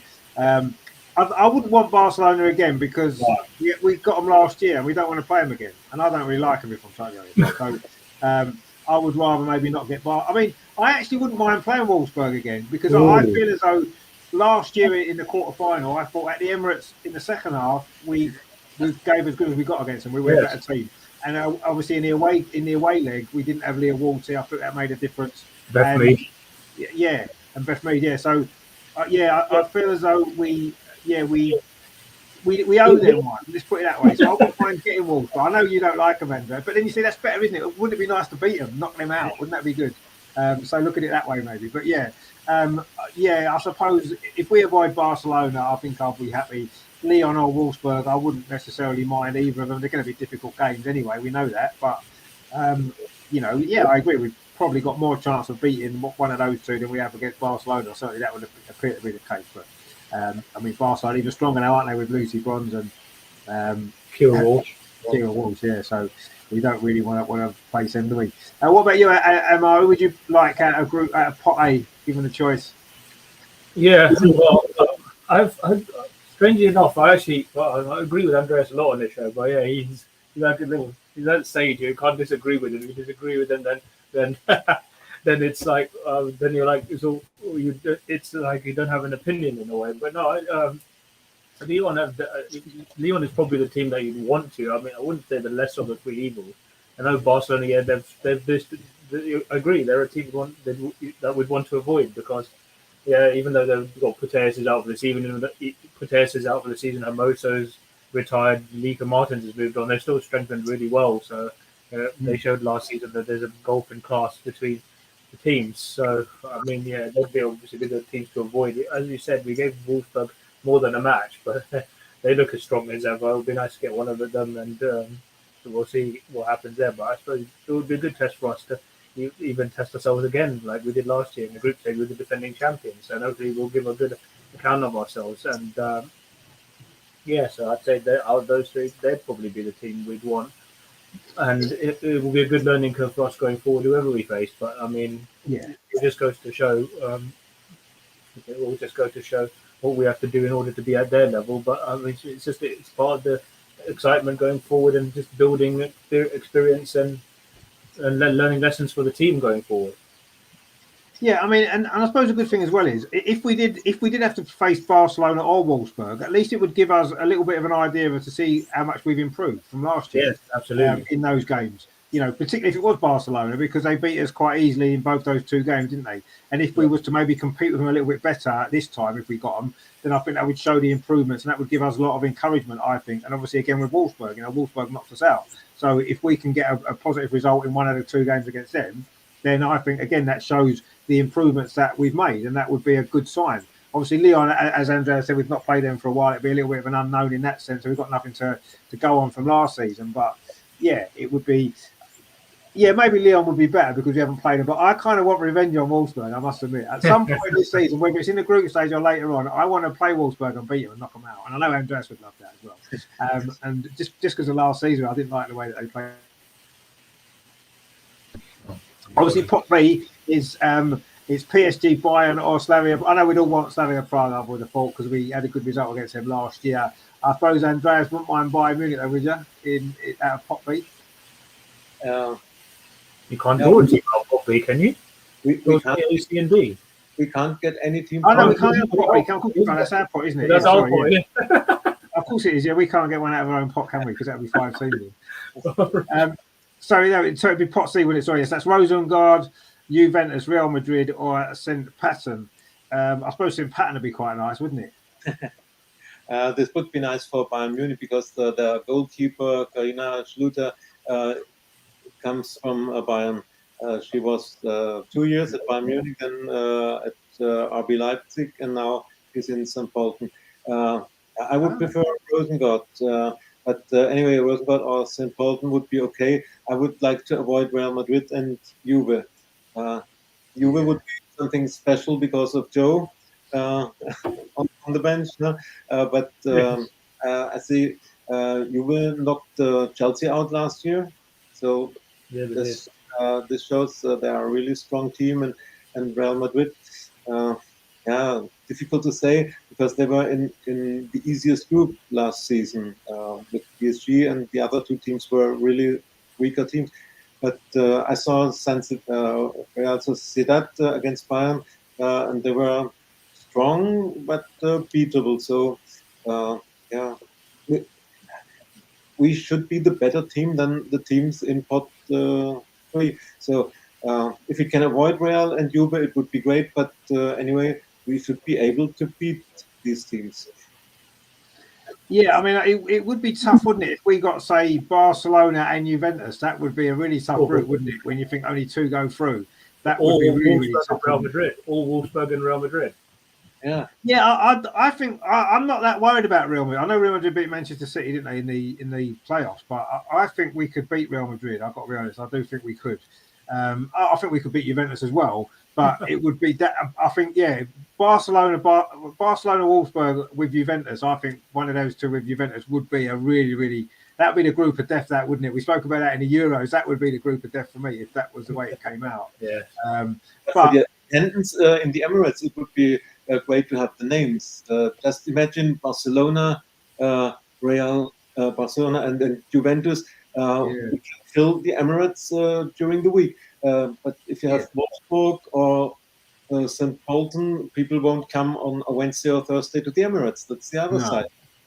[SPEAKER 1] I wouldn't want Barcelona again because we got them last year and we don't want to play them again. And I don't really like them if I'm totally honest. So I would rather maybe not get I mean, I actually wouldn't mind playing Wolfsburg again because I feel as though last year in the quarterfinal, I thought at the Emirates in the second half we gave as good as we got against them. We were a better team. And obviously in the away leg, we didn't have Leah Walty. I think that made a difference.
[SPEAKER 4] Beth Mead.
[SPEAKER 1] And Beth Mead. Yeah, so I feel as though we owe them one. Let's put it that way. So I wouldn't mind getting Wolves. But I know you don't like them, Andrew. But then you see that's better, isn't it? Wouldn't it be nice to beat them, knock them out? Wouldn't that be good? So look at it that way, maybe. But Yeah, I suppose if we avoid Barcelona, I think I'll be happy. Lyon or Wolfsburg, I wouldn't necessarily mind either of them. They're going to be difficult games anyway. We know that, but yeah, I agree. We've probably got more chance of beating one of those two than we have against Barcelona. Certainly, that would appear to be the case. But I mean, Barcelona are even stronger now, aren't they, with Lucy Bronze and
[SPEAKER 4] Kira Walsh.
[SPEAKER 1] Kira Walsh? Yeah, so we don't really want to face them, do we? What about you, Amar? Who would you like out of group out of pot A, given the choice?
[SPEAKER 4] Yeah, well, I've strangely enough, I agree with Andreas a lot on this show. But yeah, he's that stage you can't disagree with him. If you disagree with him, then then it's like then you're like it's like you don't have an opinion in a way. But no, Lyon is probably the team that you'd want to. I mean, I wouldn't say the less of the three evils. I know Barcelona. Yeah, I agree. They're a team that we'd want to avoid because. Yeah, even though they've got Putellas out for the season, Putellas is out for the season, Hermoso's retired, Lika Martins has moved on. They're still strengthened really well. So they showed last season that there's a gulf in class between the teams. So I mean, yeah, they'd be obviously the teams to avoid. As you said, we gave Wolfsburg more than a match, but they look as strong as ever. It would be nice to get one of them, and we'll see what happens there. But I suppose it would be a good test for us to. Even test ourselves again, like we did last year in the group stage with the defending champions, and hopefully we'll give a good account of ourselves. And yeah, so I'd say that out of those three, they'd probably be the team we'd want, and it will be a good learning curve for us going forward, whoever we face. But I mean,
[SPEAKER 1] yeah,
[SPEAKER 4] it just goes to show. It will just go to show what we have to do in order to be at their level. But I mean, it's part of the excitement going forward and just building experience and learning lessons for the team going forward.
[SPEAKER 1] Yeah, I mean, and I suppose a good thing as well is if we did have to face Barcelona or Wolfsburg, at least it would give us a little bit of an idea to see how much we've improved from last year.
[SPEAKER 4] Yes, absolutely.
[SPEAKER 1] In those games, particularly if it was Barcelona, because they beat us quite easily in both those two games, didn't they? And if we was to maybe compete with them a little bit better this time, if we got them, then I think that would show the improvements, and that would give us a lot of encouragement, I think. And obviously, again with Wolfsburg, Wolfsburg knocked us out. So if we can get a positive result in one of the two games against them, then I think, again, that shows the improvements that we've made, and that would be a good sign. Obviously, Lyon, as Andrea said, we've not played them for a while. It'd be a little bit of an unknown in that sense. So we've got nothing to go on from last season. But, yeah, it would be... Yeah, maybe Lyon would be better because we haven't played them. But I kind of want revenge on Wolfsburg, I must admit. At some point this season, whether it's in the group stage or later on, I want to play Wolfsburg and beat them and knock them out. And I know Andreas would love that as well. And just because of last season, I didn't like the way that they played. Obviously, Pot B is it's PSG, Bayern, or Slavia. I know we'd all want Slavia Prague, I would have thought, because we had a good result against them last year. I suppose Andreas wouldn't mind Bayern Munich, though, would you? Out of Pot B?
[SPEAKER 4] You can't draw a team out of Pot B, can you?
[SPEAKER 2] We can't.
[SPEAKER 4] A, C, and D.
[SPEAKER 2] We can't get any team.
[SPEAKER 1] Oh, no, we can't get Pot B. That's our pot, isn't it?
[SPEAKER 4] That's our pot, yeah.
[SPEAKER 1] Of course it is, yeah. We can't get one out of our own pot, can we? Because that would be 5 teams. So it'd be Pot C, wouldn't it? Sorry, yes, that's Rosengard, Juventus, Real Madrid, or St. Patten. I suppose St. Patten would be quite nice, wouldn't it?
[SPEAKER 2] This would be nice for Bayern Munich because the goalkeeper, Karina Schluter, comes from Bayern. She was 2 years at Bayern Munich, then at RB Leipzig, and now she's in St. Pölten. I would prefer Rosengard. But anyway, Rosengard or St. Pölten would be okay. I would like to avoid Real Madrid and Juve. Juve would be something special because of Joe on the bench. No? But I see Juve knocked Chelsea out last year. So this shows they are a really strong team. And Real Madrid, difficult to say because they were in the easiest group last season with PSG, and the other two teams were really weaker teams. But I saw Real Sociedad against Bayern, and they were strong but beatable. So we should be the better team than the teams in Pot 3. So if we can avoid Real and Juve, it would be great. But anyway, we should be able to beat these teams.
[SPEAKER 1] Yeah, I mean, it would be tough, wouldn't it? If we got, say, Barcelona and Juventus, that would be a really tough group, wouldn't it? When you think only two go through. that would be really, really
[SPEAKER 4] Wolfsburg
[SPEAKER 1] tough.
[SPEAKER 4] and Real Madrid. All Wolfsburg and Real Madrid.
[SPEAKER 2] Yeah.
[SPEAKER 1] Yeah, I think I'm not that worried about Real Madrid. I know Real Madrid beat Manchester City, didn't they, in the playoffs? But I think we could beat Real Madrid. I've got to be honest. I do think we could. I think we could beat Juventus as well. But it would be that. I think Barcelona, Wolfsburg with Juventus. I think one of those two with Juventus would be a really, really. That would be the group of death, that wouldn't it? We spoke about that in the Euros. That would be the group of death for me if that was the way it came out.
[SPEAKER 4] Yeah.
[SPEAKER 2] But for the attendance in the Emirates, it would be great to have the names. Just imagine Barcelona, Real, Barcelona, and then Juventus. We can fill the Emirates during the week. But if you have Wolfsburg or St. Polten, people won't come on a Wednesday or Thursday to the Emirates. That's the other side.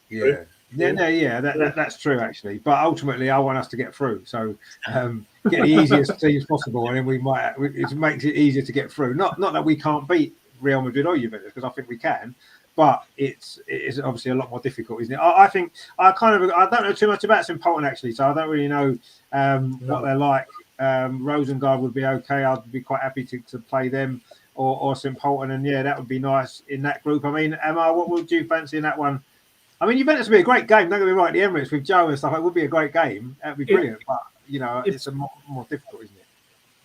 [SPEAKER 1] Yeah. That's true actually. But ultimately, I want us to get through. So get the easiest teams possible, and then it makes it easier to get through. Not that we can't beat Real Madrid or Juventus, because I think we can, but it's obviously a lot more difficult, isn't it? I think I don't know too much about St. Polten actually, so I don't really know what they're like. Rosengard would be okay. I'd be quite happy to play them or St. Polten, and that would be nice in that group. I mean, Amar, what would you fancy in that one? I mean, Juventus would be a great game. Don't get me right, the Emirates with Joe and stuff, it would be a great game. That'd be brilliant, but it's a more difficult, isn't it?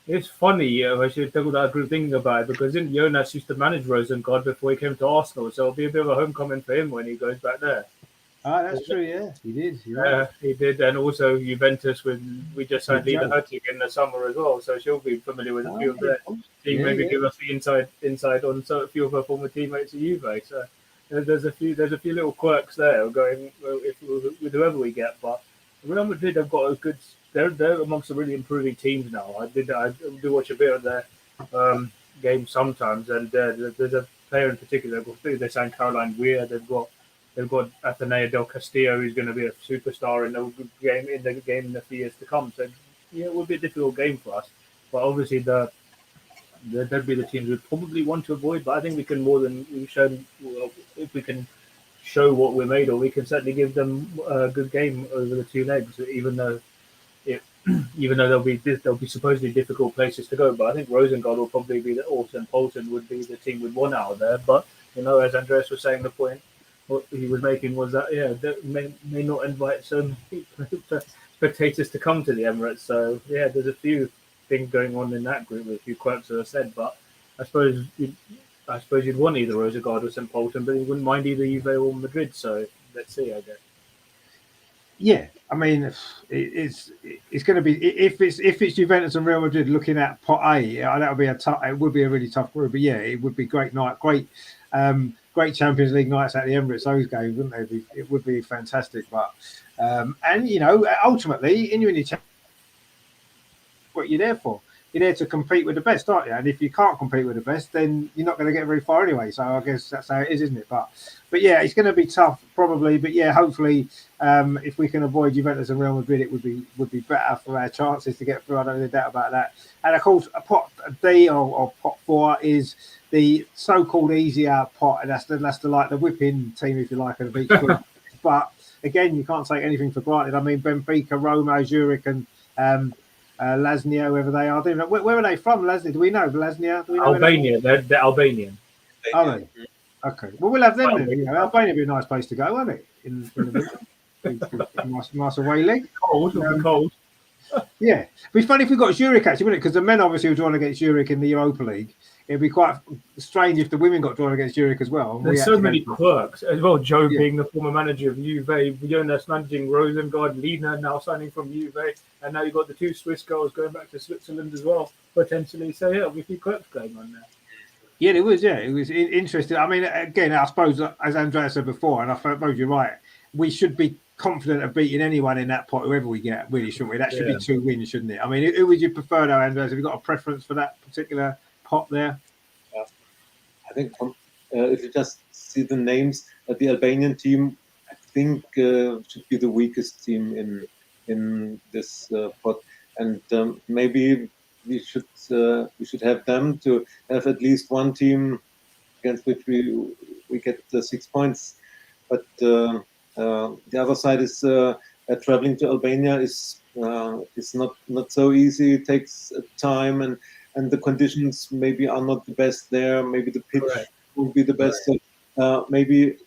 [SPEAKER 4] It's funny, I should talk about group thinking about it, because Jonas used to manage Rosengard before he came to Arsenal, so it'll be a bit of a homecoming for him when he goes back there.
[SPEAKER 1] That's true, yeah. He did.
[SPEAKER 4] He did, and also Juventus, we just signed Lina Hurtig in the summer as well, so she'll be familiar with a few of their team, maybe give us the inside on a few of her former teammates at Juve. So there's a few little quirks there going with whoever we get, but Real Madrid have got a good. They're amongst the really improving teams now. I do watch a bit of their games sometimes, and there's a player in particular. They signed Caroline Weir. They've got Atenea del Castillo, who's going to be a superstar in the game in the few years to come. So it will be a difficult game for us. But obviously that'd be the teams we'd probably want to avoid. But I think we can we've shown, if we can show what we're made of, we can certainly give them a good game over the two legs, even though there'll be supposedly difficult places to go. But I think Rosengard will probably be or St. Polten would be the team we'd want out of there. But as Andreas was saying, the point what he was making was that they may not invite some spectators to come to the Emirates. So there's a few things going on in that group with a few quirks, as I said. But I suppose you'd want either Rosengard or St. Polten, but you wouldn't mind either Juve or Madrid. So let's see, I guess.
[SPEAKER 1] Yeah, I mean, it's going to be if it's Juventus and Real Madrid looking at pot A, that would be it would be a really tough group. But it would be great night, great Champions League nights at the Emirates. Those games, wouldn't they? It would be fantastic. But ultimately, in your Champions, what you're there for. You're there to compete with the best, aren't you? And if you can't compete with the best, then you're not going to get very far anyway. So I guess that's how it is, isn't it? But it's going to be tough, probably. But hopefully, if we can avoid Juventus and Real Madrid, it would be better for our chances to get through. I don't have a doubt about that. And of course, a pot D or pot 4 is the so-called easier pot, and that's the whipping team, if you like, of each group. But again, you can't take anything for granted. I mean, Benfica, Roma, Zurich, and Lasnia, whoever they are. Where are they from, Lasnia? Do we know Lasnia?
[SPEAKER 4] Albania. They're Albanian.
[SPEAKER 1] Are they? Okay. Well, we'll have them then. Albania would be a nice place to go, won't it? In the winter. nice away leg.
[SPEAKER 4] Cold.
[SPEAKER 1] Yeah. It'd be funny if we got Zurich, actually, wouldn't it? Because the men obviously were drawn against Zurich in the Europa League. It'd be quite strange if the women got drawn against Zurich as well.
[SPEAKER 4] There's so many quirks as well. Joe being the former manager of Juve, Jonas managing Rosengard, Lina now signing from Juve, and now you've got the two Swiss girls going back to Switzerland as well, potentially. So there'll be a few quirks going on there.
[SPEAKER 1] Yeah, it was. Yeah, it was interesting. I mean, again, I suppose as Andrea said before, and I suppose you're right. We should be confident of beating anyone in that pot, whoever we get, really, shouldn't we? That should be 2 wins, shouldn't it? I mean, who would you prefer, though, Andreas? Have you got a preference for that particular pot there?
[SPEAKER 2] I think if you just see the names, the Albanian team, I think should be the weakest team in this pot, and maybe we should have them to have at least one team against which we get 6 points, but the other side is traveling to Albania is not so easy. It takes time, and and the conditions maybe are not the best there. Maybe the pitch
[SPEAKER 4] Correct.
[SPEAKER 2] won't be the best. So maybe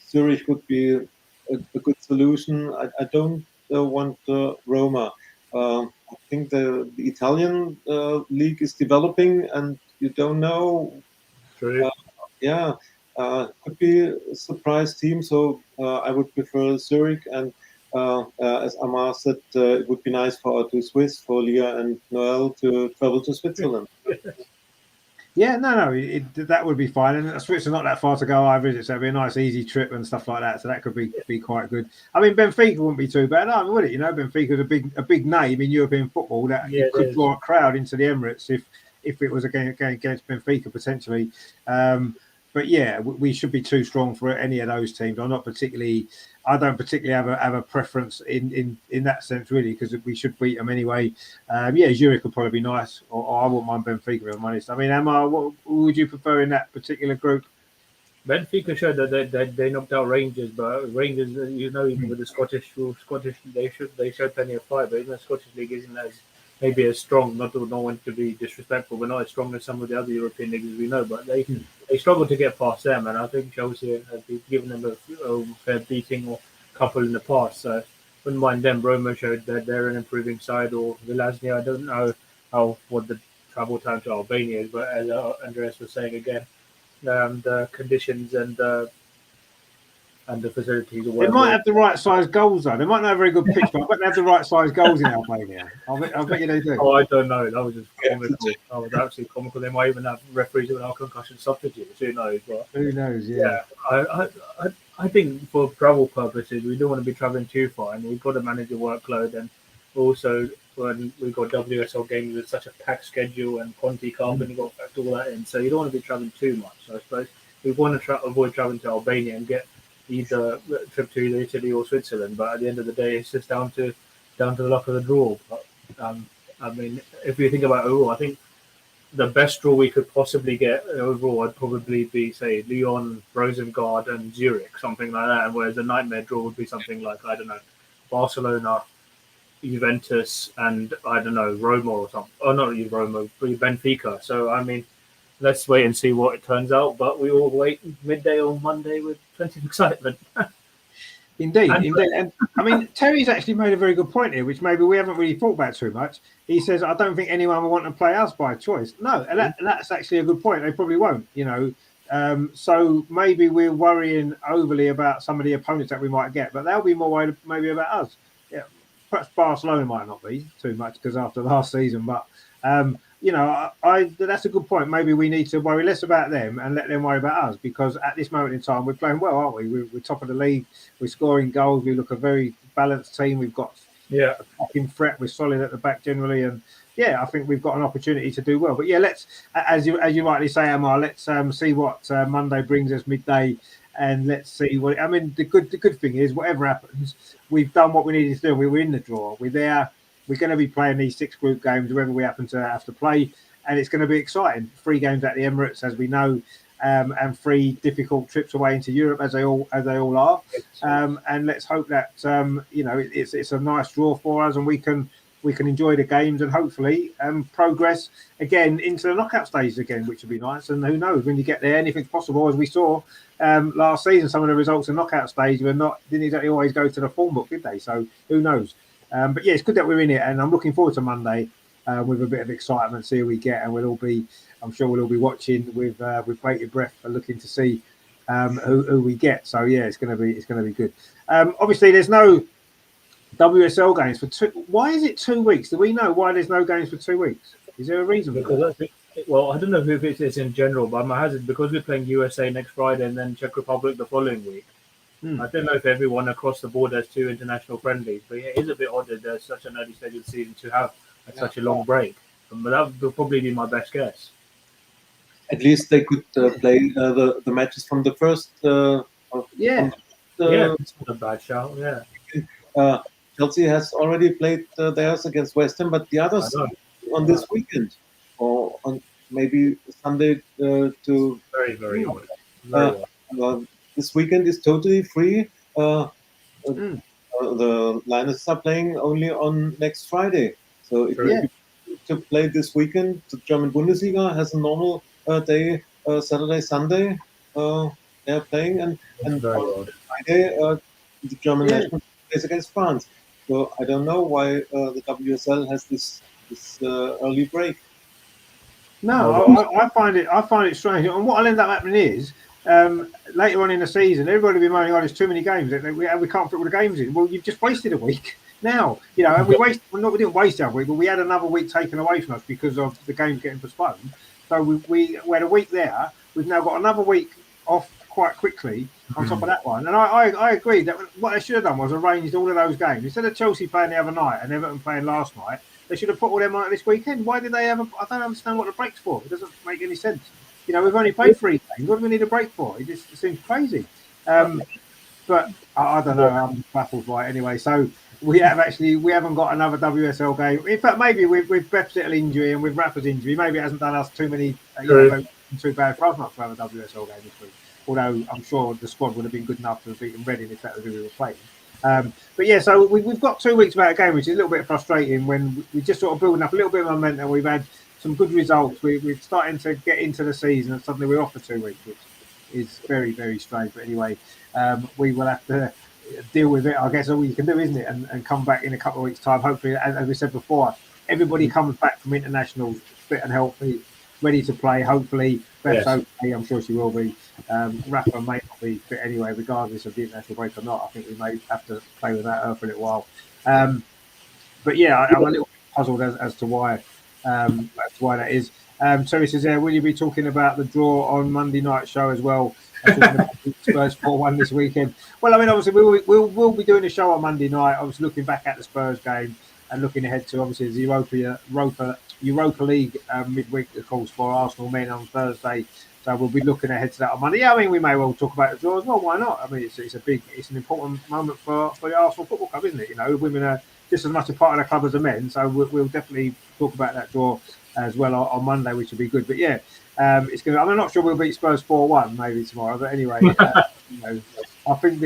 [SPEAKER 2] Zurich would be a good solution. I don't want Roma. I think the Italian league is developing, and you don't know.
[SPEAKER 4] True.
[SPEAKER 2] Yeah, could be a surprise team. So I would prefer Zurich, and as Amar said, it would be nice for our two Swiss, for Leah and Noel, to travel to Switzerland.
[SPEAKER 1] Yeah, no, that would be fine. And Switzerland's not that far to go either, is it? So it'd be a nice, easy trip and stuff like that. So that could be quite good. I mean, Benfica wouldn't be too bad, would it? You know, Benfica's a big name in European football that
[SPEAKER 4] Yeah,
[SPEAKER 1] could draw a crowd into the Emirates if it was a game against Benfica potentially. But yeah, we should be too strong for any of those teams. I don't particularly have a preference in that sense, really, because we should beat them anyway. Yeah, Zurich would probably be nice, or I wouldn't mind Benfica, if I'm honest. I mean, Amar, what would you prefer in that particular group?
[SPEAKER 4] Benfica showed that they knocked out Rangers, but Rangers, even with the Scottish, they showed plenty of fight, but even the Scottish league isn't as maybe as strong. Not want to be disrespectful, but not as strong as some of the other European leagues we know. But they struggled to get past them, and I think Chelsea have given them a fair beating or couple in the past. So wouldn't mind them. Roma showed that they're an improving side, or Villasnia. I don't know what the travel time to Albania is, but as Andreas was saying again. The conditions and the facilities.
[SPEAKER 1] They might have the right size goals though. They might not have a very good pitch, but I bet they have the right size goals in Albania. I bet you they do.
[SPEAKER 4] Oh, I don't know. That was just comical. That was absolutely comical. They might even have referees with our concussion substitutes. Who knows? But
[SPEAKER 1] who knows? Yeah.
[SPEAKER 4] I think for travel purposes, we don't want to be traveling too far, and we've got to manage the workload. And also, when we've got WSL games with such a packed schedule and Conti Cup, and you've got to factor all that in, so you don't want to be traveling too much. So I suppose we want to avoid traveling to Albania and get either a trip to either Italy or Switzerland. But at the end of the day, it's just down to the luck of the draw. But, I mean, if you think about it overall, I think the best draw we could possibly get overall would probably be, say, Lyon, Rosengard, and Zurich, something like that. Whereas a nightmare draw would be something like, I don't know, Barcelona, Juventus, and I don't know, Roma or something. Oh, not Roma, but Benfica. So, I mean, let's wait and see what it turns out. But we all wait midday on Monday with plenty of excitement.
[SPEAKER 1] Indeed. And I mean, Terry's actually made a very good point here, which maybe we haven't really thought about too much. He says, I don't think anyone will want to play us by choice. No, and that's actually a good point. They probably won't, so maybe we're worrying overly about some of the opponents that we might get, but they'll be more worried maybe about us. Yeah, perhaps Barcelona might not be too much because after last season, but that's a good point. Maybe we need to worry less about them and let them worry about us, because at this moment in time we're playing well, aren't we? We're top of the league. We're scoring goals. We look a very balanced team. We've got a fucking threat. We're solid at the back generally, and I think we've got an opportunity to do well. But let's, as you rightly say, Amar, let's see what Monday brings us midday, and let's see what. I mean, the good thing is, whatever happens, we've done what we needed to do. We were in the draw. We're there. We're going to be playing these 6 group games, wherever we happen to have to play, and it's going to be exciting. 3 games at the Emirates, as we know, and 3 difficult trips away into Europe, as they all are. And let's hope that it's a nice draw for us, and we can enjoy the games and hopefully progress again into the knockout stages again, which would be nice. And who knows, when you get there, anything's possible, as we saw last season. Some of the results in knockout stage didn't exactly always go to the form book, did they? So who knows? But it's good that we're in it, and I'm looking forward to Monday with a bit of excitement, see who we get, and I'm sure we'll all be watching with bated breath, looking to see who we get. So it's going to be good. Obviously, there's no WSL games for 2. Why is it 2 weeks? Do we know why there's no games for 2 weeks? Is there a reason?
[SPEAKER 4] Because I think, I don't know if it's in general, but my hazard, because we're playing USA next Friday and then Czech Republic the following week. I don't know if everyone across the board has 2 international friendlies, but it is a bit odd that there's such an early stage of the season to have such a long break. But that would probably be my best guess.
[SPEAKER 2] At least they could play the matches from the first.
[SPEAKER 4] It's not a bad shout. Yeah.
[SPEAKER 2] Chelsea has already played theirs against West Ham, but the others on this weekend, or on maybe Sunday to.
[SPEAKER 4] Very, very odd.
[SPEAKER 2] This weekend is totally free. The Lionesses are playing only on next Friday, so it will be to play this weekend. The German Bundesliga has a normal day, Saturday, Sunday. They're playing, and
[SPEAKER 4] Very
[SPEAKER 2] on
[SPEAKER 4] odd.
[SPEAKER 2] Friday, the German
[SPEAKER 1] Yeah.
[SPEAKER 2] national plays against France. So I don't know why the WSL has this early break.
[SPEAKER 1] No, I find it strange. And what'll end up happening is later on in the season, everybody will be moaning, "Oh, there's too many games. We can't fit all the games in." Well, you've just wasted a week now. And we didn't waste our week, but we had another week taken away from us because of the games getting postponed. So we had a week there. We've now got another week off quite quickly on top of that one. And I agree that what they should have done was arranged all of those games instead of Chelsea playing the other night and Everton playing last night. They should have put all them on this weekend. Why did they have I don't understand what the break's for. It doesn't make any sense. We've only played 3 games. What do we need a break for? It seems crazy. But I don't know. I'm baffled by it anyway. So we haven't got another WSL game. In fact, maybe with Beth's little injury and with Rafa's injury, maybe it hasn't done us too bad for us not to have a WSL game this week. Although I'm sure the squad would have been good enough to have beaten Reading if that was who we were playing. But yeah, so we've got 2 weeks without a game, which is a little bit frustrating when we just sort of building up a little bit of momentum. We've had some good results. We're starting to get into the season, and suddenly we're off for 2 weeks, which is very, very strange. But anyway, we will have to deal with it. I guess all you can do, isn't it? And come back in a couple of weeks' time. Hopefully, as we said before, everybody comes back from internationals fit and healthy, ready to play. Hopefully, Beth's okay. I'm sure she will be. Rafa may not be fit anyway, regardless of the international break or not. I think we may have to play without her for a little while. But yeah, I'm a little bit puzzled as to why that is. Terry says, will you be talking about the draw on Monday night show as well? Spurs 4-1 this weekend. Well, I mean, obviously we'll be doing a show on Monday night. I was looking back at the Spurs game and looking ahead to obviously the Europa League midweek, of course, for Arsenal men on Thursday. So we'll be looking ahead to that on Monday. Yeah, I mean, we may well talk about the draw as well. Why not? I mean, it's an important moment for the Arsenal Football Club, isn't it? Women are just as much a part of the club as the men. So we'll definitely talk about that draw as well on Monday, which will be good. But yeah, it's going to. I'm not sure we'll beat Spurs 4-1 maybe tomorrow, but anyway, I think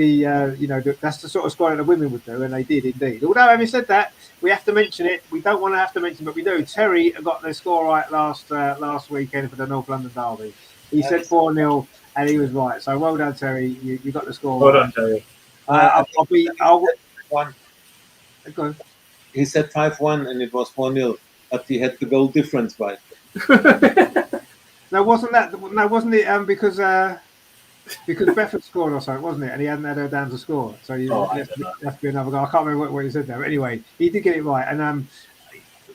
[SPEAKER 1] that's the sort of squad that the women would do, and they did indeed. Although having said that, we have to mention it. We don't want to have to mention, but we do. Terry got the score right last weekend for the North London derby. He said 4-0, and he was right. So well done, Terry. You got the score.
[SPEAKER 4] Well done, Terry.
[SPEAKER 2] I'll
[SPEAKER 1] Go on.
[SPEAKER 2] He said 5-1 and it was 4-0, but he had the goal difference right.
[SPEAKER 1] No, wasn't it? Because Beth had scored or something, wasn't it? And he hadn't had her down to score, so you have to be another goal. I can't remember what he said there. But anyway, he did get it right, and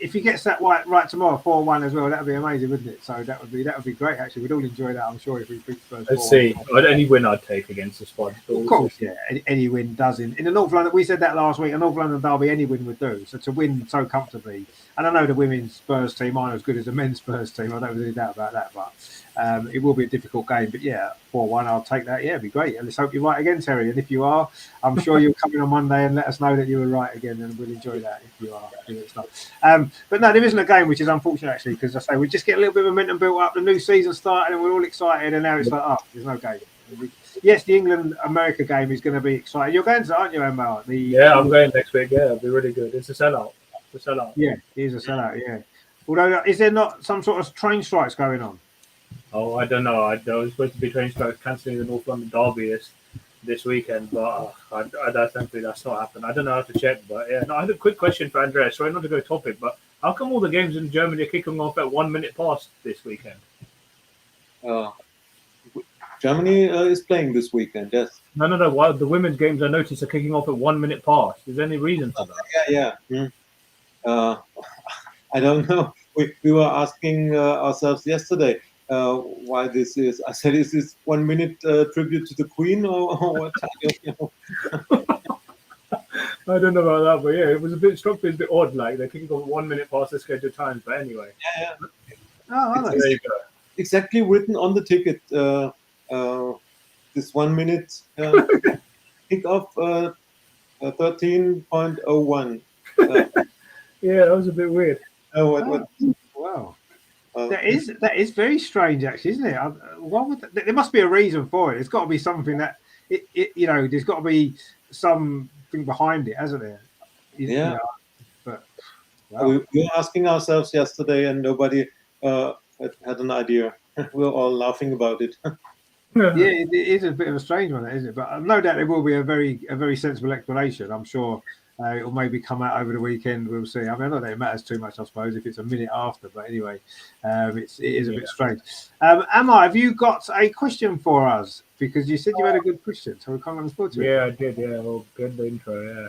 [SPEAKER 1] if he gets that right tomorrow, 4-1 as well, that would be amazing, wouldn't it? So that would be great. Actually, we'd all enjoy that. I'm sure if we beat Spurs.
[SPEAKER 4] Let's see. Any win I'd take against the squad.
[SPEAKER 1] Of course, yeah. Any win does in the North London. We said that last week. A North London derby, any win would do. So to win so comfortably, and I know the women's Spurs team aren't as good as the men's Spurs team. I don't really doubt about that, but it will be a difficult game. But yeah, 4-1, I'll take that. Yeah, it'd be great. And let's hope you're right again, Terry. And if you are, I'm sure you'll come in on Monday and let us know that you were right again, and we'll enjoy that if you are. But no, there isn't a game, which is unfortunate actually, because I say we just get a little bit of momentum built up. The new season started, and we're all excited, and now it's like, there's no game. Yes, the England-America game is going to be exciting. You're going to, aren't you, Amar?
[SPEAKER 4] Yeah, I'm going next week. Yeah, it'll be really good. It's a sellout.
[SPEAKER 1] Yeah, it is a sellout. Yeah. Although, is there not some sort of train strikes going on?
[SPEAKER 4] Oh, I don't know. I was supposed to be train strikes cancelling the North London derby this weekend, but I don't think that's not happened. I don't know how to check, but yeah. No, I had a quick question for Andreas. Sorry, not to go topic, but how come all the games in Germany are kicking off at 1 minute past this weekend?
[SPEAKER 2] Germany is playing this weekend, yes.
[SPEAKER 4] No. Why the women's games I noticed are kicking off at 1 minute past? Is there any reason for that?
[SPEAKER 2] Yeah. I don't know. We were asking ourselves yesterday why this is. I said, is this 1 minute tribute to the Queen or what?
[SPEAKER 4] I don't know about that, but yeah, it was struck me as a bit odd. Like they're kicking off 1 minute past the scheduled times, but anyway.
[SPEAKER 2] Yeah.
[SPEAKER 1] Oh,
[SPEAKER 4] there you go.
[SPEAKER 2] Exactly written on the ticket. This 1 minute kick off 13.01.
[SPEAKER 4] Yeah, that was a bit weird.
[SPEAKER 1] Wow. That is very strange, actually, isn't it? What would there must be a reason for it. There's got to be something that there's got to be something behind it, hasn't there?
[SPEAKER 2] Yeah.
[SPEAKER 1] But Wow.
[SPEAKER 2] We were asking ourselves yesterday, and nobody had an idea. We were all laughing about it.
[SPEAKER 1] Yeah, it is a bit of a strange one, isn't it? But no doubt there will be a very sensible explanation. I'm sure it'll maybe come out over the weekend. We'll see. I mean, not that it matters too much, I suppose, if it's a minute after. But anyway, it is a bit strange. Amar, have you got a question for us? Because you said you had a good question, so we can't look forward to it.
[SPEAKER 4] Yeah, I did. Yeah, well, good the intro. Yeah.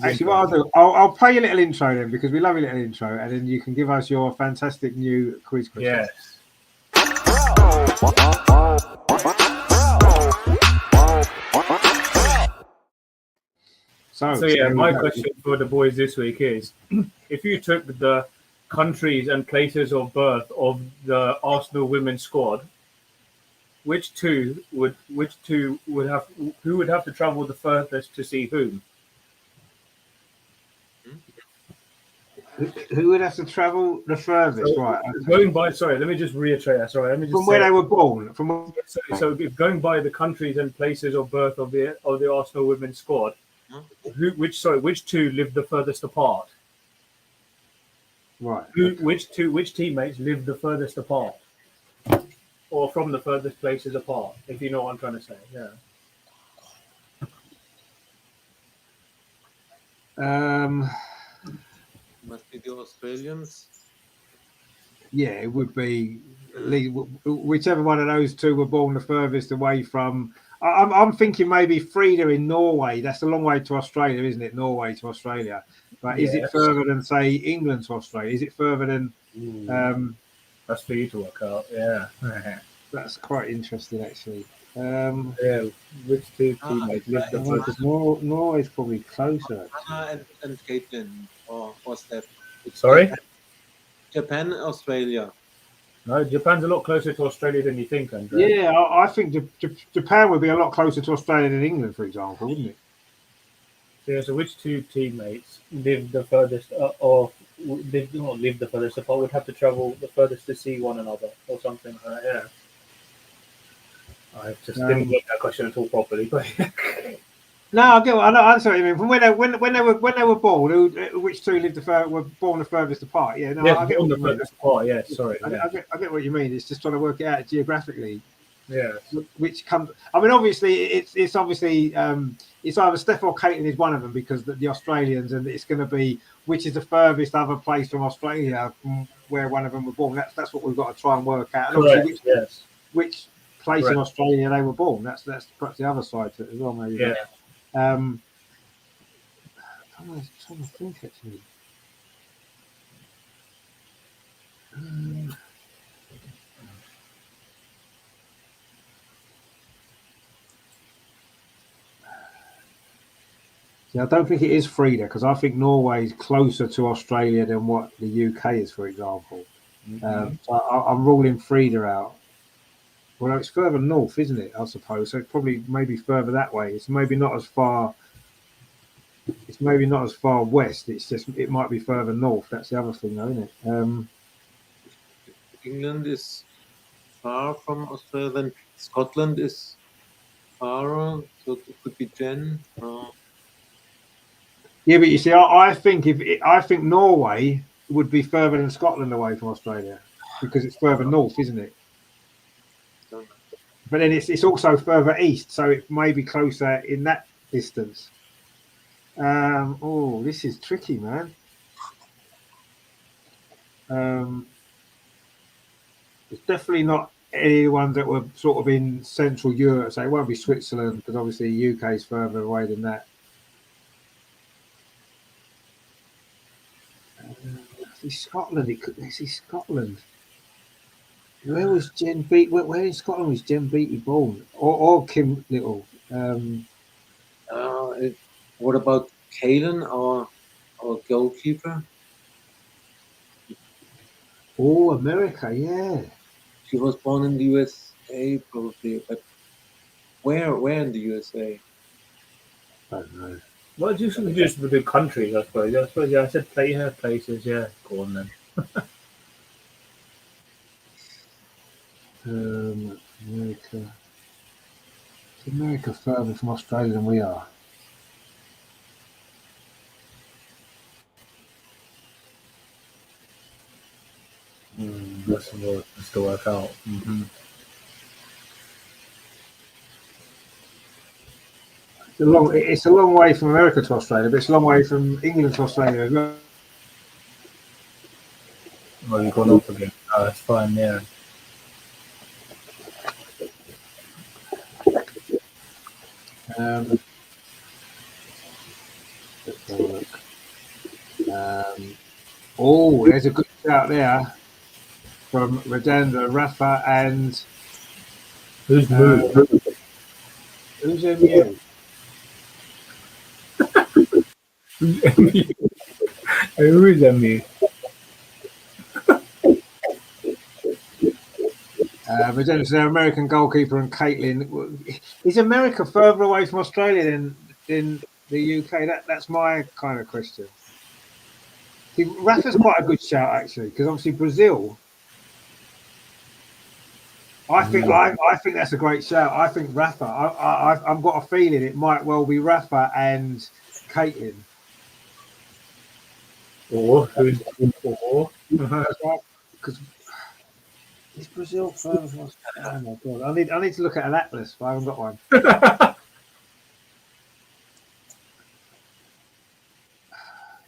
[SPEAKER 1] Actually, what I'll do, I'll play you a little intro then, because we love a little intro, and then you can give us your fantastic new quiz question.
[SPEAKER 4] Yes. So yeah, my question for the boys this week is: if you took the countries and places of birth of the Arsenal women's squad, who would have to travel the furthest to see whom?
[SPEAKER 1] Who would have to travel the furthest?
[SPEAKER 4] So,
[SPEAKER 1] right.
[SPEAKER 4] Going by, sorry, let me just reiterate that. Sorry, let me just
[SPEAKER 1] from where they were born.
[SPEAKER 4] So going by the countries and places of birth of the Arsenal women's squad, which two lived the furthest apart?
[SPEAKER 1] Right.
[SPEAKER 4] Which teammates lived the furthest apart, or from the furthest places apart? If you know what I'm trying to say, yeah.
[SPEAKER 2] Must be the Australians.
[SPEAKER 1] Yeah, it would be whichever one of those two were born the furthest away from. I'm thinking maybe Frida in Norway. That's a long way to Australia, isn't it? Norway to Australia. But is it further than, say, England to Australia? Is it further than?
[SPEAKER 4] That's for you to work out. Yeah.
[SPEAKER 1] That's quite interesting, actually.
[SPEAKER 4] Yeah, which two teammates lived the furthest?
[SPEAKER 1] Norway's probably closer.
[SPEAKER 2] Anna and Caitlin or Steph.
[SPEAKER 4] Sorry?
[SPEAKER 2] Japan, Australia.
[SPEAKER 4] No, Japan's a lot closer to Australia than you think, Andrea.
[SPEAKER 1] Yeah, I think Japan would be a lot closer to Australia than England, for example, wouldn't it?
[SPEAKER 4] Yeah, so which two teammates lived the furthest, or did not live the furthest apart, would have to travel the furthest to see one another, or something like that, yeah. I just didn't get that question at all properly, but
[SPEAKER 1] no, I get. I answer what you mean. From when they were born, which two were born the furthest apart? Yeah, no, I get
[SPEAKER 4] born
[SPEAKER 1] what
[SPEAKER 4] the
[SPEAKER 1] you mean.
[SPEAKER 4] furthest apart. Yeah, sorry.
[SPEAKER 1] I get what you mean. It's just trying to work it out geographically.
[SPEAKER 4] Yeah.
[SPEAKER 1] Which comes. I mean, obviously, it's obviously it's either Steph or Caitlin is one of them, because the Australians, and it's going to be which is the furthest other place from Australia from where one of them were born. That's what we've got to try and work out. And obviously, which place in Australia they were born. That's perhaps the other side to it as well, maybe.
[SPEAKER 4] Yeah.
[SPEAKER 1] I'm trying to think, actually. Yeah, I don't think it is Frida, because I think Norway is closer to Australia than what the UK is, for example. So I'm ruling Frida out. Well, it's further north, isn't it? I suppose so. It's probably maybe further that way. It's maybe not as far. It's maybe not as far west. It's just it might be further north. That's the other thing, though, isn't it?
[SPEAKER 2] England is far from Australia. Then Scotland is far, so it could be Jen.
[SPEAKER 1] Yeah, but you see, I think I think Norway would be further than Scotland away from Australia, because it's further north, isn't it? But then it's also further east, so it may be closer in that distance. This is tricky, man. It's definitely not any ones that were sort of in Central Europe, so it won't be Switzerland, because obviously the UK is further away than that. Scotland, it could be Scotland. Where was Jen Beattie? Where in Scotland was Jen Beattie born? Or Kim Little?
[SPEAKER 2] What about Kalen, or goalkeeper?
[SPEAKER 1] Oh, America, yeah.
[SPEAKER 2] She was born in the USA, probably, but where in the USA?
[SPEAKER 1] I don't know.
[SPEAKER 4] Well, just with the countries, I suppose. Yeah, I said places. Yeah, go on then.
[SPEAKER 1] America. Is America further from Australia than we are?
[SPEAKER 4] was to work out. Mm-hmm.
[SPEAKER 1] It's a long way from America to Australia, but it's a long way from England to Australia as well.
[SPEAKER 4] Well, you've gone off again. Oh, that's fine, yeah.
[SPEAKER 1] Let's have a look. There's a good shout there from Redanda, Rafa, and
[SPEAKER 4] Who's moved?
[SPEAKER 1] who's MU?
[SPEAKER 4] Who is MU?
[SPEAKER 1] Redenda's an American goalkeeper, and Caitlin. Is America further away from Australia than the UK? That's my kind of question. See, Rafa's quite a good shout actually, because obviously Brazil. I think that's a great shout. I think Rafa. I've got a feeling it might well be Rafa and Caitlin.
[SPEAKER 4] Or who's or?
[SPEAKER 1] Because is Brazil further from Australia? Oh my god! I need to look at an atlas, but I haven't got one.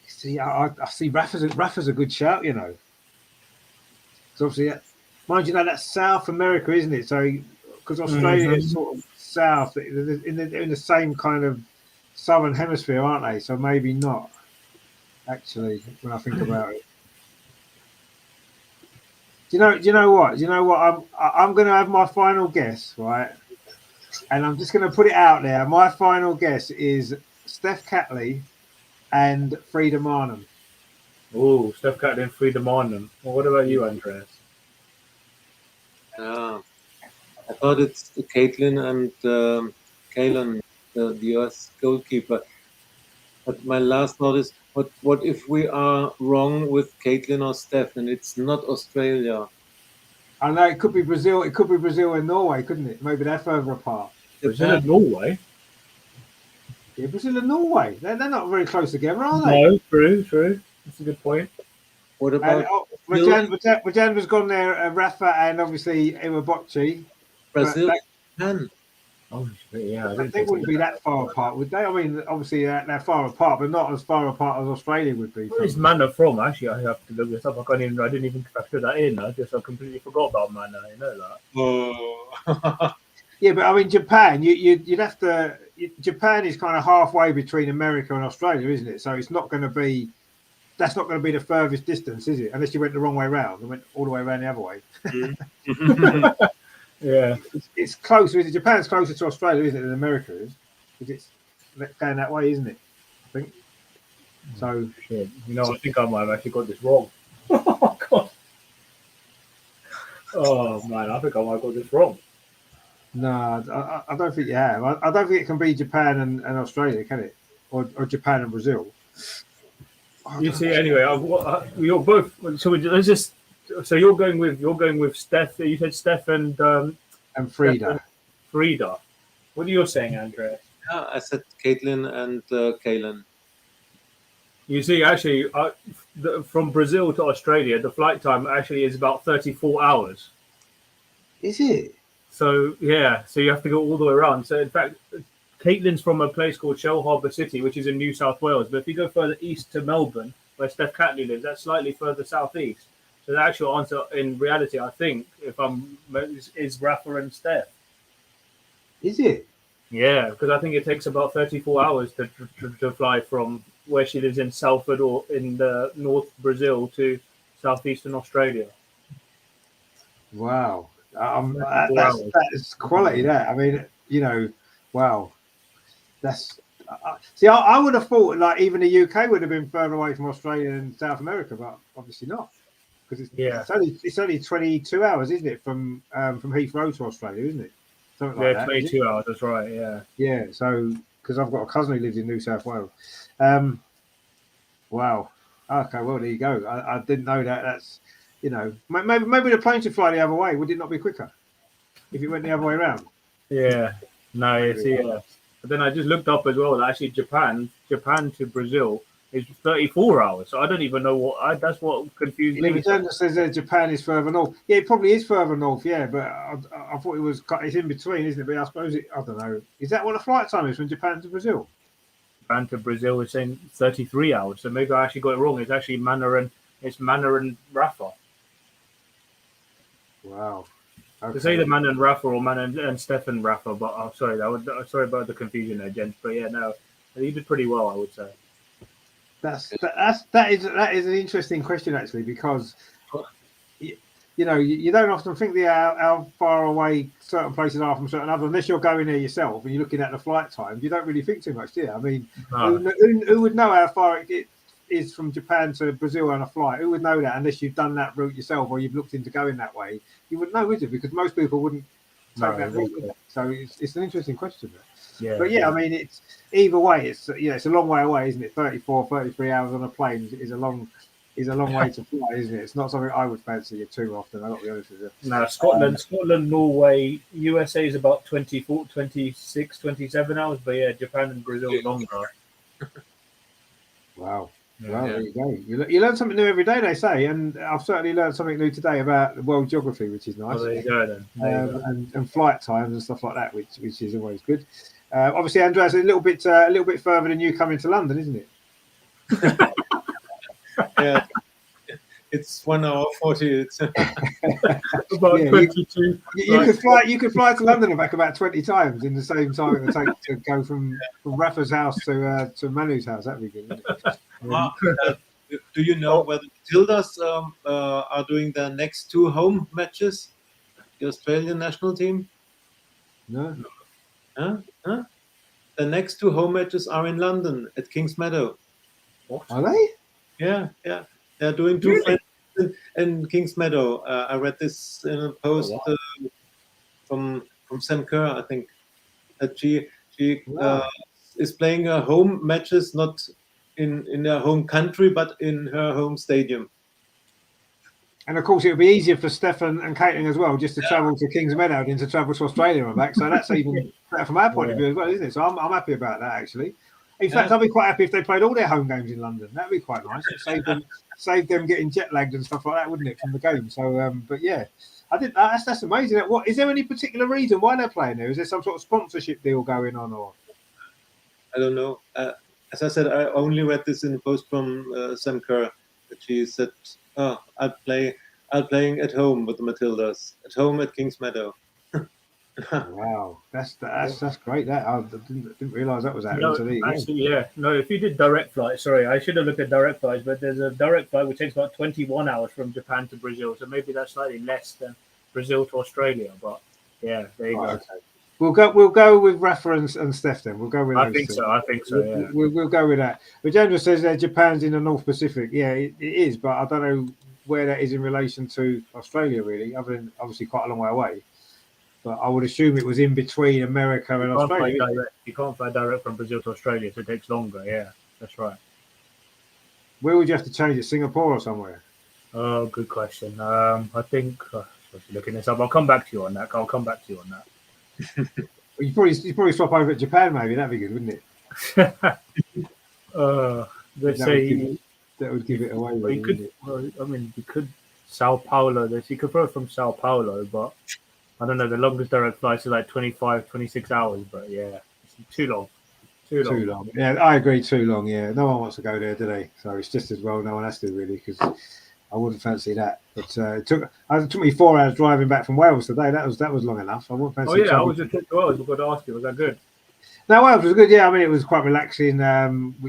[SPEAKER 1] See, I see Rafa's a good shout, you know. So obviously, mind you, that's South America, isn't it? So because Australia is sort of south, in the same kind of southern hemisphere, aren't they? So maybe not. Actually, when I think about it, do you know what? I'm going to have my final guess, right? And I'm just going to put it out there. My final guess is Steph Catley and Frida Marnham.
[SPEAKER 4] Oh, Steph Catley and Frida Marnham. Well, what about you, Andreas?
[SPEAKER 2] I thought it's Caitlin and Kalen, the US goalkeeper. But my last thought is, what if we are wrong with Caitlin or Steph and it's not Australia?
[SPEAKER 1] I know it could be Brazil. It could be Brazil and Norway, couldn't it? Maybe they're further apart.
[SPEAKER 4] Brazil and Norway?
[SPEAKER 1] Yeah, Brazil and Norway. They're not very close together, are they?
[SPEAKER 4] No, true. That's a good point.
[SPEAKER 2] What about
[SPEAKER 1] Rajandra's gone there, Rafa, and obviously Iwabocci.
[SPEAKER 2] Brazil? Japan.
[SPEAKER 4] Oh, yeah.
[SPEAKER 1] They wouldn't be that far apart, would they? I mean, obviously they're far apart, but not as far apart as Australia would be.
[SPEAKER 4] Where is Mana from? Actually, I have to look this up. I didn't even factor that in. I completely forgot about Mana. You know that.
[SPEAKER 2] Oh.
[SPEAKER 1] Yeah, but I mean, Japan. You'd have to. Japan is kind of halfway between America and Australia, isn't it? So it's not going to be. That's not going to be the furthest distance, is it? Unless you went the wrong way round and went all the way around the other way.
[SPEAKER 4] Yeah,
[SPEAKER 1] it's closer. Is it? Japan's closer to Australia, isn't it, than America is? Because it's going that way, isn't it? I think. So,
[SPEAKER 4] shit. You know, I think I might have actually got this wrong. Oh god. Oh man, I think I might have got this wrong.
[SPEAKER 1] No, I don't think you have. I don't think it can be Japan and Australia, can it? Or Japan and Brazil.
[SPEAKER 4] You see, anyway, you're both. So let's just. So you're going with Steph. You said Steph and
[SPEAKER 1] Frida.
[SPEAKER 4] Frida. What are you saying, Andrea?
[SPEAKER 2] Yeah, I said Caitlin and Kalen.
[SPEAKER 4] You see, actually, from Brazil to Australia, the flight time actually is about 34 hours.
[SPEAKER 1] Is it?
[SPEAKER 4] So yeah, so you have to go all the way around. So in fact, Caitlin's from a place called Shell Harbour City, which is in New South Wales. But if you go further east to Melbourne, where Steph Catley lives, that's slightly further southeast. So the actual answer, in reality, I think, is Rafa and Steph.
[SPEAKER 1] Is it?
[SPEAKER 4] Yeah, because I think it takes about 34 hours to fly from where she lives in Salford or in the North Brazil to southeastern Australia.
[SPEAKER 1] Wow. That is quality. That I mean, wow. That's see. I would have thought like even the UK would have been further away from Australia and South America, but obviously not because it's only 22 hours, isn't it, from Heathrow to Australia, isn't it? Something like that.
[SPEAKER 4] 22 hours. That's right. Yeah.
[SPEAKER 1] Yeah. So because I've got a cousin who lives in New South Wales. Wow. Okay. Well, there you go. I didn't know that. That's maybe the plane should fly the other way. Would it not be quicker if it went the other way around?
[SPEAKER 4] Yeah. No. You see. But then I just looked up as well. That actually, Japan to Brazil is 34 hours. So I don't even know that's what confused me.
[SPEAKER 1] It says that Japan is further north. Yeah, it probably is further north. Yeah, but I thought it's in between, isn't it? But I suppose I don't know. Is that what the flight time is from Japan to Brazil?
[SPEAKER 4] Japan to Brazil is saying 33 hours. So maybe I actually got it wrong. It's actually Manor and Rafa.
[SPEAKER 1] Wow. Okay.
[SPEAKER 4] It's either Man and Rafa or Man and Stefan Rafa, but sorry about the confusion there, gents. But yeah, no, he did pretty well, I would say.
[SPEAKER 1] That is an interesting question actually, because you don't often think how far away certain places are from certain others unless you're going there yourself and you're looking at the flight times. You don't really think too much, do you? I mean, who would know how far it is from Japan to Brazil on a flight? Who would know that unless you've done that route yourself or you've looked into going that way? You wouldn't know, would you? Because most people wouldn't take that route. So it's an interesting question.
[SPEAKER 4] Yeah,
[SPEAKER 1] but I mean, it's either way. It's a long way away, isn't it? 33 hours on a plane is a long way to fly, isn't it? It's not something I would fancy too often. I've got to be honest with you.
[SPEAKER 4] No, Scotland, Norway, USA is about 24, 26, 27 hours, but yeah, Japan and Brazil are longer.
[SPEAKER 1] Wow. Well, there you go. You learn something new every day, they say, and I've certainly learned something new today about world geography, which is nice.
[SPEAKER 4] Oh, there you go then.
[SPEAKER 1] And flight times and stuff like that, which is always good. Obviously, Andreas, a little bit further than you coming to London, isn't it?
[SPEAKER 2] Yeah, it's 1 hour 40. It's
[SPEAKER 4] about 22.
[SPEAKER 1] You could fly to London and back about 20 times in the same time it would take to go from Rafa's house to Manu's house. That'd be good, wouldn't it?
[SPEAKER 2] Do you know whether Matildas are doing their next 2 home matches? The Australian national team?
[SPEAKER 1] No.
[SPEAKER 2] Huh? The next 2 home matches are in London at Kings Meadow.
[SPEAKER 1] What? Are they?
[SPEAKER 2] Yeah. They're doing 2 friends in Kings Meadow. I read this in a post from Sam Kerr, I think, that she is playing her home matches not in her home country but in her home stadium.
[SPEAKER 1] And of course, it would be easier for Stefan and Caitlin as well, just to travel to Kings Meadow than to travel to Australia and back. So that's even better from our point of view as well, isn't it? So I'm happy about that actually. In fact, I'd be quite happy if they played all their home games in London. That'd be quite nice. It saved them getting jet lagged and stuff like that, wouldn't it, from the game? So, but yeah, I did. That's amazing. What is there any particular reason why they're playing there? Is there some sort of sponsorship deal going on, or?
[SPEAKER 2] I don't know. As I said, I only read this in a post from Sam Kerr that she said, "I'm playing at home with the Matildas, at home at Kings Meadow."
[SPEAKER 1] Wow, that's great. That I didn't realise that was out.
[SPEAKER 4] No, if you did direct flight, sorry, I should have looked at direct flights, but there's a direct flight which takes about 21 hours from Japan to Brazil, so maybe that's slightly less than Brazil to Australia. But yeah, there you go. Okay.
[SPEAKER 1] We'll go with Rafa and Steph then. We'll go with.
[SPEAKER 4] I think so. Yeah.
[SPEAKER 1] We'll go with that. But Jandra says that Japan's in the North Pacific. Yeah, it is, but I don't know where that is in relation to Australia, really. Other than obviously quite a long way away. But I would assume it was in between America and Australia.
[SPEAKER 4] You can't fly direct from Brazil to Australia, so it takes longer. Yeah, that's right.
[SPEAKER 1] Where would you have to change it? Singapore or somewhere?
[SPEAKER 4] Oh, good question. I think looking this up. I'll come back to you on that.
[SPEAKER 1] You probably swap over at Japan, maybe. That'd be good, wouldn't it?
[SPEAKER 4] Let's say
[SPEAKER 1] that would give it away. Really,
[SPEAKER 4] you could. Well, I mean, you could Sao Paulo. You could throw from Sao Paulo, but I don't know. The longest direct flights are like 25, 26 hours. But yeah, it's too long. Too long.
[SPEAKER 1] Yeah, I agree. Too long. Yeah, no one wants to go there, do they? So it's just as well no one has to really, because I wouldn't fancy that. But it took me 4 hours driving back from Wales today. That was long enough. I wouldn't fancy.
[SPEAKER 4] Oh yeah, I was just to Wales. I've got to ask you, was that good?
[SPEAKER 1] No, Wales was good. Yeah, I mean it was quite relaxing.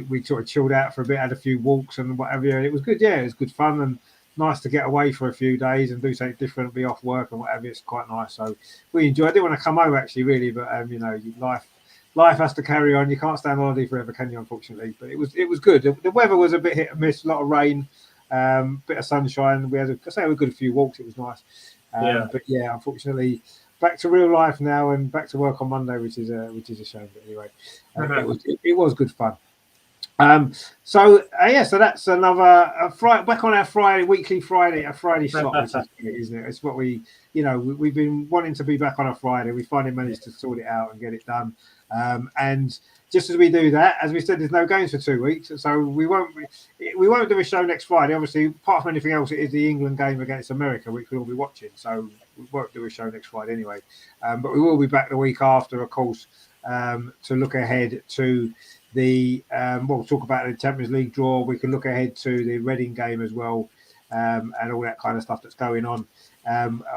[SPEAKER 1] We sort of chilled out for a bit, had a few walks and whatever. And it was good. Yeah, it was good fun and nice to get away for a few days and do something different, be off work and whatever. It's quite nice. So we enjoyed. I didn't want to come home actually, really, but life has to carry on. You can't stay on holiday forever, can you? Unfortunately, but it was good. The weather was a bit hit and miss. A lot of rain. Bit of sunshine. We had a good few walks. It was nice. But yeah, unfortunately, back to real life now and back to work on Monday, which is a shame. But anyway, it was good fun. So that's another Friday, back on our weekly Friday slot, which is great, isn't it? It's what we've been wanting to be back on a Friday. We finally managed to sort it out and get it done. And just as we do that, as we said, there's no games for 2 weeks, so we won't do a show next Friday. Obviously, apart from anything else, it is the England game against America, which we'll be watching. So we won't do a show next Friday anyway. But we will be back the week after, of course, to look ahead to the. We'll talk about the Champions League draw. We can look ahead to the Reading game as well, and all that kind of stuff that's going on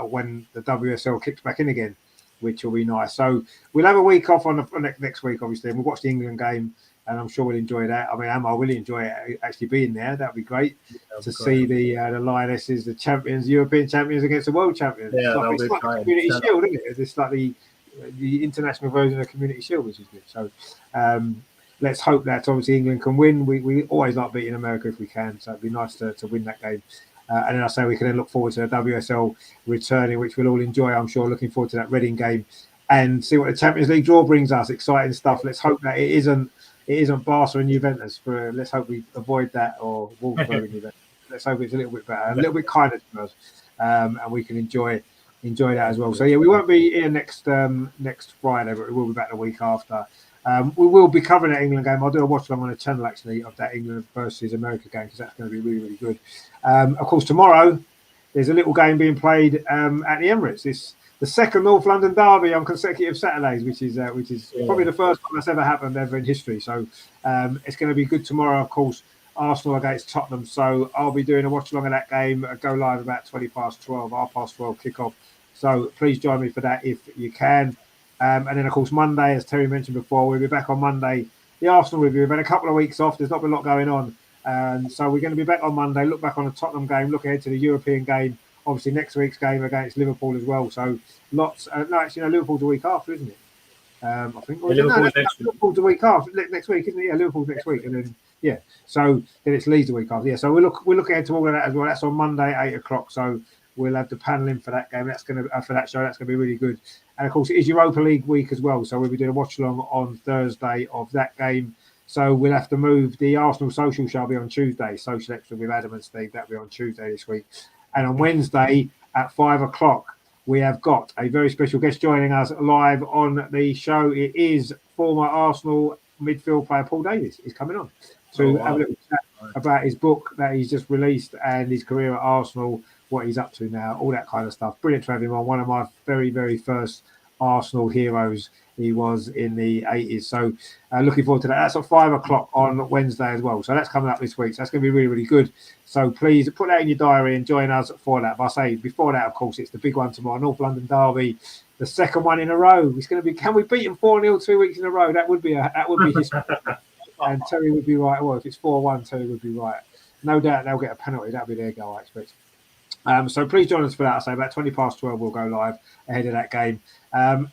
[SPEAKER 1] when the WSL kicks back in again, which will be nice. So we'll have a week off on next week, obviously, and we'll watch the England game, and I'm sure we'll enjoy that. I mean, Amar really enjoy it, actually being there. That'd be great to see the Lionesses, the champions, European champions against the world champions.
[SPEAKER 4] Yeah,
[SPEAKER 1] it's like the Community Shield, isn't it? It's like the international version of Community Shield, which is good. So let's hope that obviously England can win. We always like beating America if we can, so it'd be nice to win that game. And then I say we can then look forward to the WSL returning, which we'll all enjoy, I'm sure. Looking forward to that Reading game and see what the Champions League draw brings us. Exciting stuff. Let's hope that it isn't Barca and Juventus. Let's hope we avoid that, or Wolfsburg and Juventus. Let's hope it's a little bit better, a little bit kinder to us, and we can enjoy that as well. So yeah, we won't be here next Friday, but we will be back the week after. We will be covering that England game. I'll do a watch along on the channel actually of that England versus America game, because that's going to be really, really good. Of course, tomorrow there's a little game being played at the Emirates. It's the second North London derby on consecutive Saturdays, which is probably the first time that's ever happened ever in history. So it's going to be good tomorrow. Of course, Arsenal against Tottenham. So I'll be doing a watch along of that game. Go live about 12:20, 12:30 kickoff. So please join me for that if you can. And then, of course, Monday, as Terry mentioned before, we'll be back on Monday. The Arsenal review. We've had a couple of weeks off. There's not been a lot going on. So we're going to be back on Monday, look back on the Tottenham game, look ahead to the European game, obviously next week's game against Liverpool as well. So lots. No, actually, Liverpool's the week after, isn't it? I think. Liverpool's the week after, next week, isn't it? Yeah, Liverpool's next week. And then, yeah. So then it's Leeds the week after. Yeah, so we'll look ahead to all of that as well. That's on Monday, 8:00. So we'll have the panel in for that game. That's going to, for that show, that's going to be really good. And of course, it is Europa League week as well. So we'll be doing a watch along on Thursday of that game. So we'll have to move. The Arsenal social shall be on Tuesday. Social Extra with Adam and Steve, that'll be on Tuesday this week. And on Wednesday at 5:00, we have got a very special guest joining us live on the show. It is former Arsenal midfield player Paul Davies. He's coming on to have a little chat about his book that he's just released and his career at Arsenal, what he's up to now, all that kind of stuff. Brilliant to have him on. One of my very, very first Arsenal heroes. He was in the 80s. So looking forward to that. That's at 5:00 on Wednesday as well. So that's coming up this week. So that's going to be really, really good. So please put that in your diary and join us for that. But I say before that, of course, it's the big one tomorrow, North London derby, the second one in a row. It's going to be, can we beat them 4-0 2 weeks in a row? That would be history. And Terry would be right. Well, if it's 4-1, Terry would be right. No doubt they'll get a penalty. That'll be their goal, I expect. So please join us for that. I say about 12:20 we'll go live ahead of that game.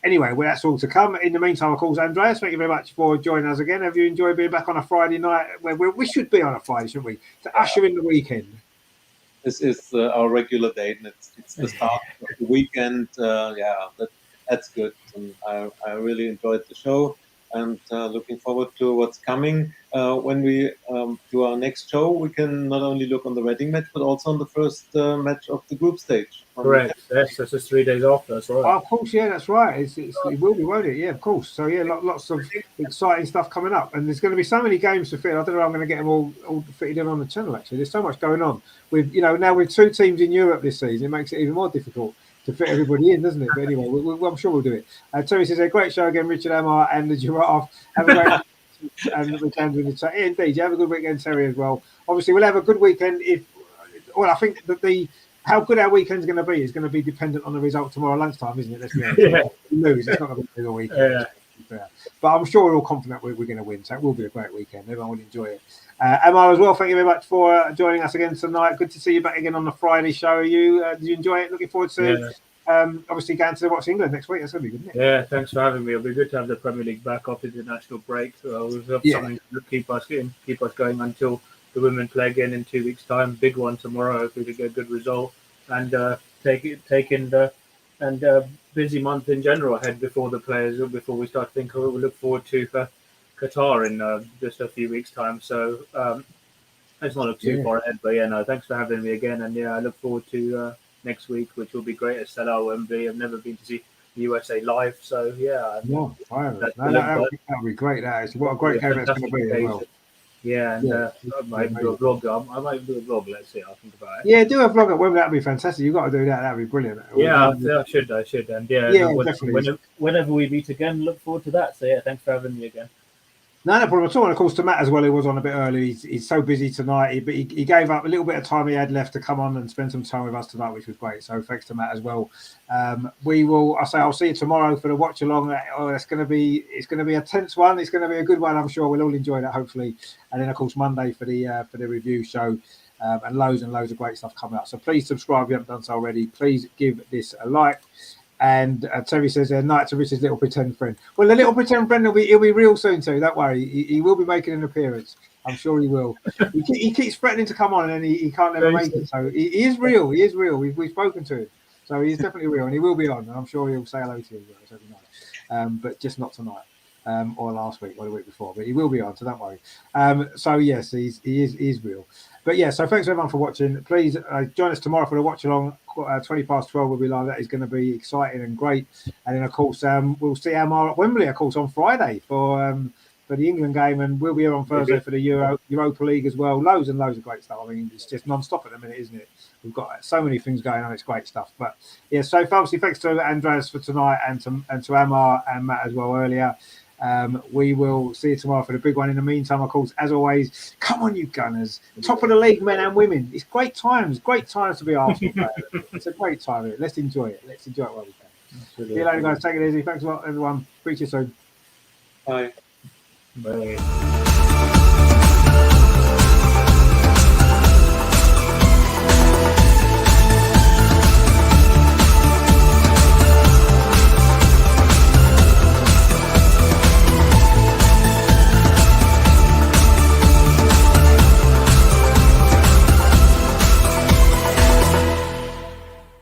[SPEAKER 1] Anyway, well, that's all to come. In the meantime, of course, Andreas, thank you very much for joining us again. Have you enjoyed being back on a Friday night? Where we should be on a Friday, shouldn't we? To usher in the weekend.
[SPEAKER 2] This is our regular date, and it's the start of the weekend. That's good. And I really enjoyed the show, and looking forward to what's coming. When we do our next show, we can not only look on the Reading match, but also on the first match of the group stage.
[SPEAKER 4] Correct. Yes, that's just 3 days after. That's right.
[SPEAKER 1] Oh, of course, yeah, that's right. It will be, won't it? Yeah, of course. So yeah, lots of exciting stuff coming up, and there's going to be so many games to fit. I don't know. I'm going to get them all fitted in on the channel. Actually, there's so much going on. Now with 2 teams in Europe this season, it makes it even more difficult to fit everybody in, doesn't it? But anyway, I'm sure we'll do it. Terry says, a great show again, Richard, Amar, and the Giraffe. Have a great and the cans in the chat. Yeah, indeed, you have a good weekend, Terry, as well. Obviously, we'll have a good weekend I think that how good our weekend's going to be is going to be dependent on the result tomorrow lunchtime, isn't it? Let's be honest.
[SPEAKER 4] Yeah.
[SPEAKER 1] Lose, it's not going to be the weekend. Yeah. But I'm sure we're all confident we're going to win, so it will be a great weekend. Everyone will enjoy it. Amar as well, thank you very much for joining us again tonight. Good to see you back again on the Friday show. Did you enjoy it? Looking forward to obviously going to watch England next week. That's going to be good, isn't it?
[SPEAKER 4] Yeah, thanks for having me. It'll be good to have the Premier League back after the national break. We'll have something to keep us going until the women play again in 2 weeks' time. Big one tomorrow. If we could get a good result and busy month in general ahead before we start thinking. We'll look forward to Qatar in just a few weeks' time. So let's not look too far ahead. But thanks for having me again. And I look forward to next week, which will be great at Stella Wembley. I've never been to see USA live. So yeah,
[SPEAKER 1] Yeah, fine.
[SPEAKER 4] that's
[SPEAKER 1] No, that'll be great. That is what a great game that's going to be as well.
[SPEAKER 4] Yeah, and
[SPEAKER 1] Yeah,
[SPEAKER 4] I might even do a vlog. I might even do a vlog. Let's see. I'll think about it.
[SPEAKER 1] yeah, do a vlog at Wembley. That'd be fantastic. You've got to do that. That'd be brilliant.
[SPEAKER 4] Yeah, I should. And yeah,
[SPEAKER 1] Yeah, definitely.
[SPEAKER 4] Whenever we meet again, look forward to that. So yeah, thanks for having me again.
[SPEAKER 1] No problem at all. And of course, to Matt as well, who was on a bit early. He's so busy tonight, but he gave up a little bit of time he had left to come on and spend some time with us tonight, which was great. So thanks to Matt as well. We will. I'll see you tomorrow for the watch along. Oh, it's going to be a tense one. It's going to be a good one. I'm sure we'll all enjoy that hopefully. And then of course Monday for the review show. And loads of great stuff coming up. So please subscribe if you haven't done so already. Please give this a like. And Terry says, night to Richard's little pretend friend. Well, the little pretend friend he'll be real soon too. Don't worry, he will be making an appearance. I'm sure he will. He keeps threatening to come on, and then he can't never make it. So he is real. He is real. We've spoken to him, so he's definitely real, and he will be on. And I'm sure he'll say hello to you guys every night, but just not tonight. Or last week or the week before, but he will be on, so don't worry. So yes, he is real. But yeah, so thanks everyone for watching. Please join us tomorrow for the watch along. 12:20 will be live. That is going to be exciting and great. And then of course we'll see Amar at Wembley, of course, on Friday for the England game, and we'll be here on Thursday for the Europa League as well. Loads and loads of great stuff. I mean, it's just non-stop at the minute, isn't it? We've got so many things going on. It's great stuff. But yeah, so obviously thanks to Andreas for tonight and to Amar and Matt as well earlier. We will see you tomorrow for the big one. In the meantime, of course, as always, come on, you Gunners. Top of the league, men and women. It's great times to be Arsenal players. It's a great time. Let's enjoy it. Let's enjoy it while we can. See you later, guys. Take it easy. Thanks a lot, everyone. Speak to you soon.
[SPEAKER 2] Bye.
[SPEAKER 4] Bye.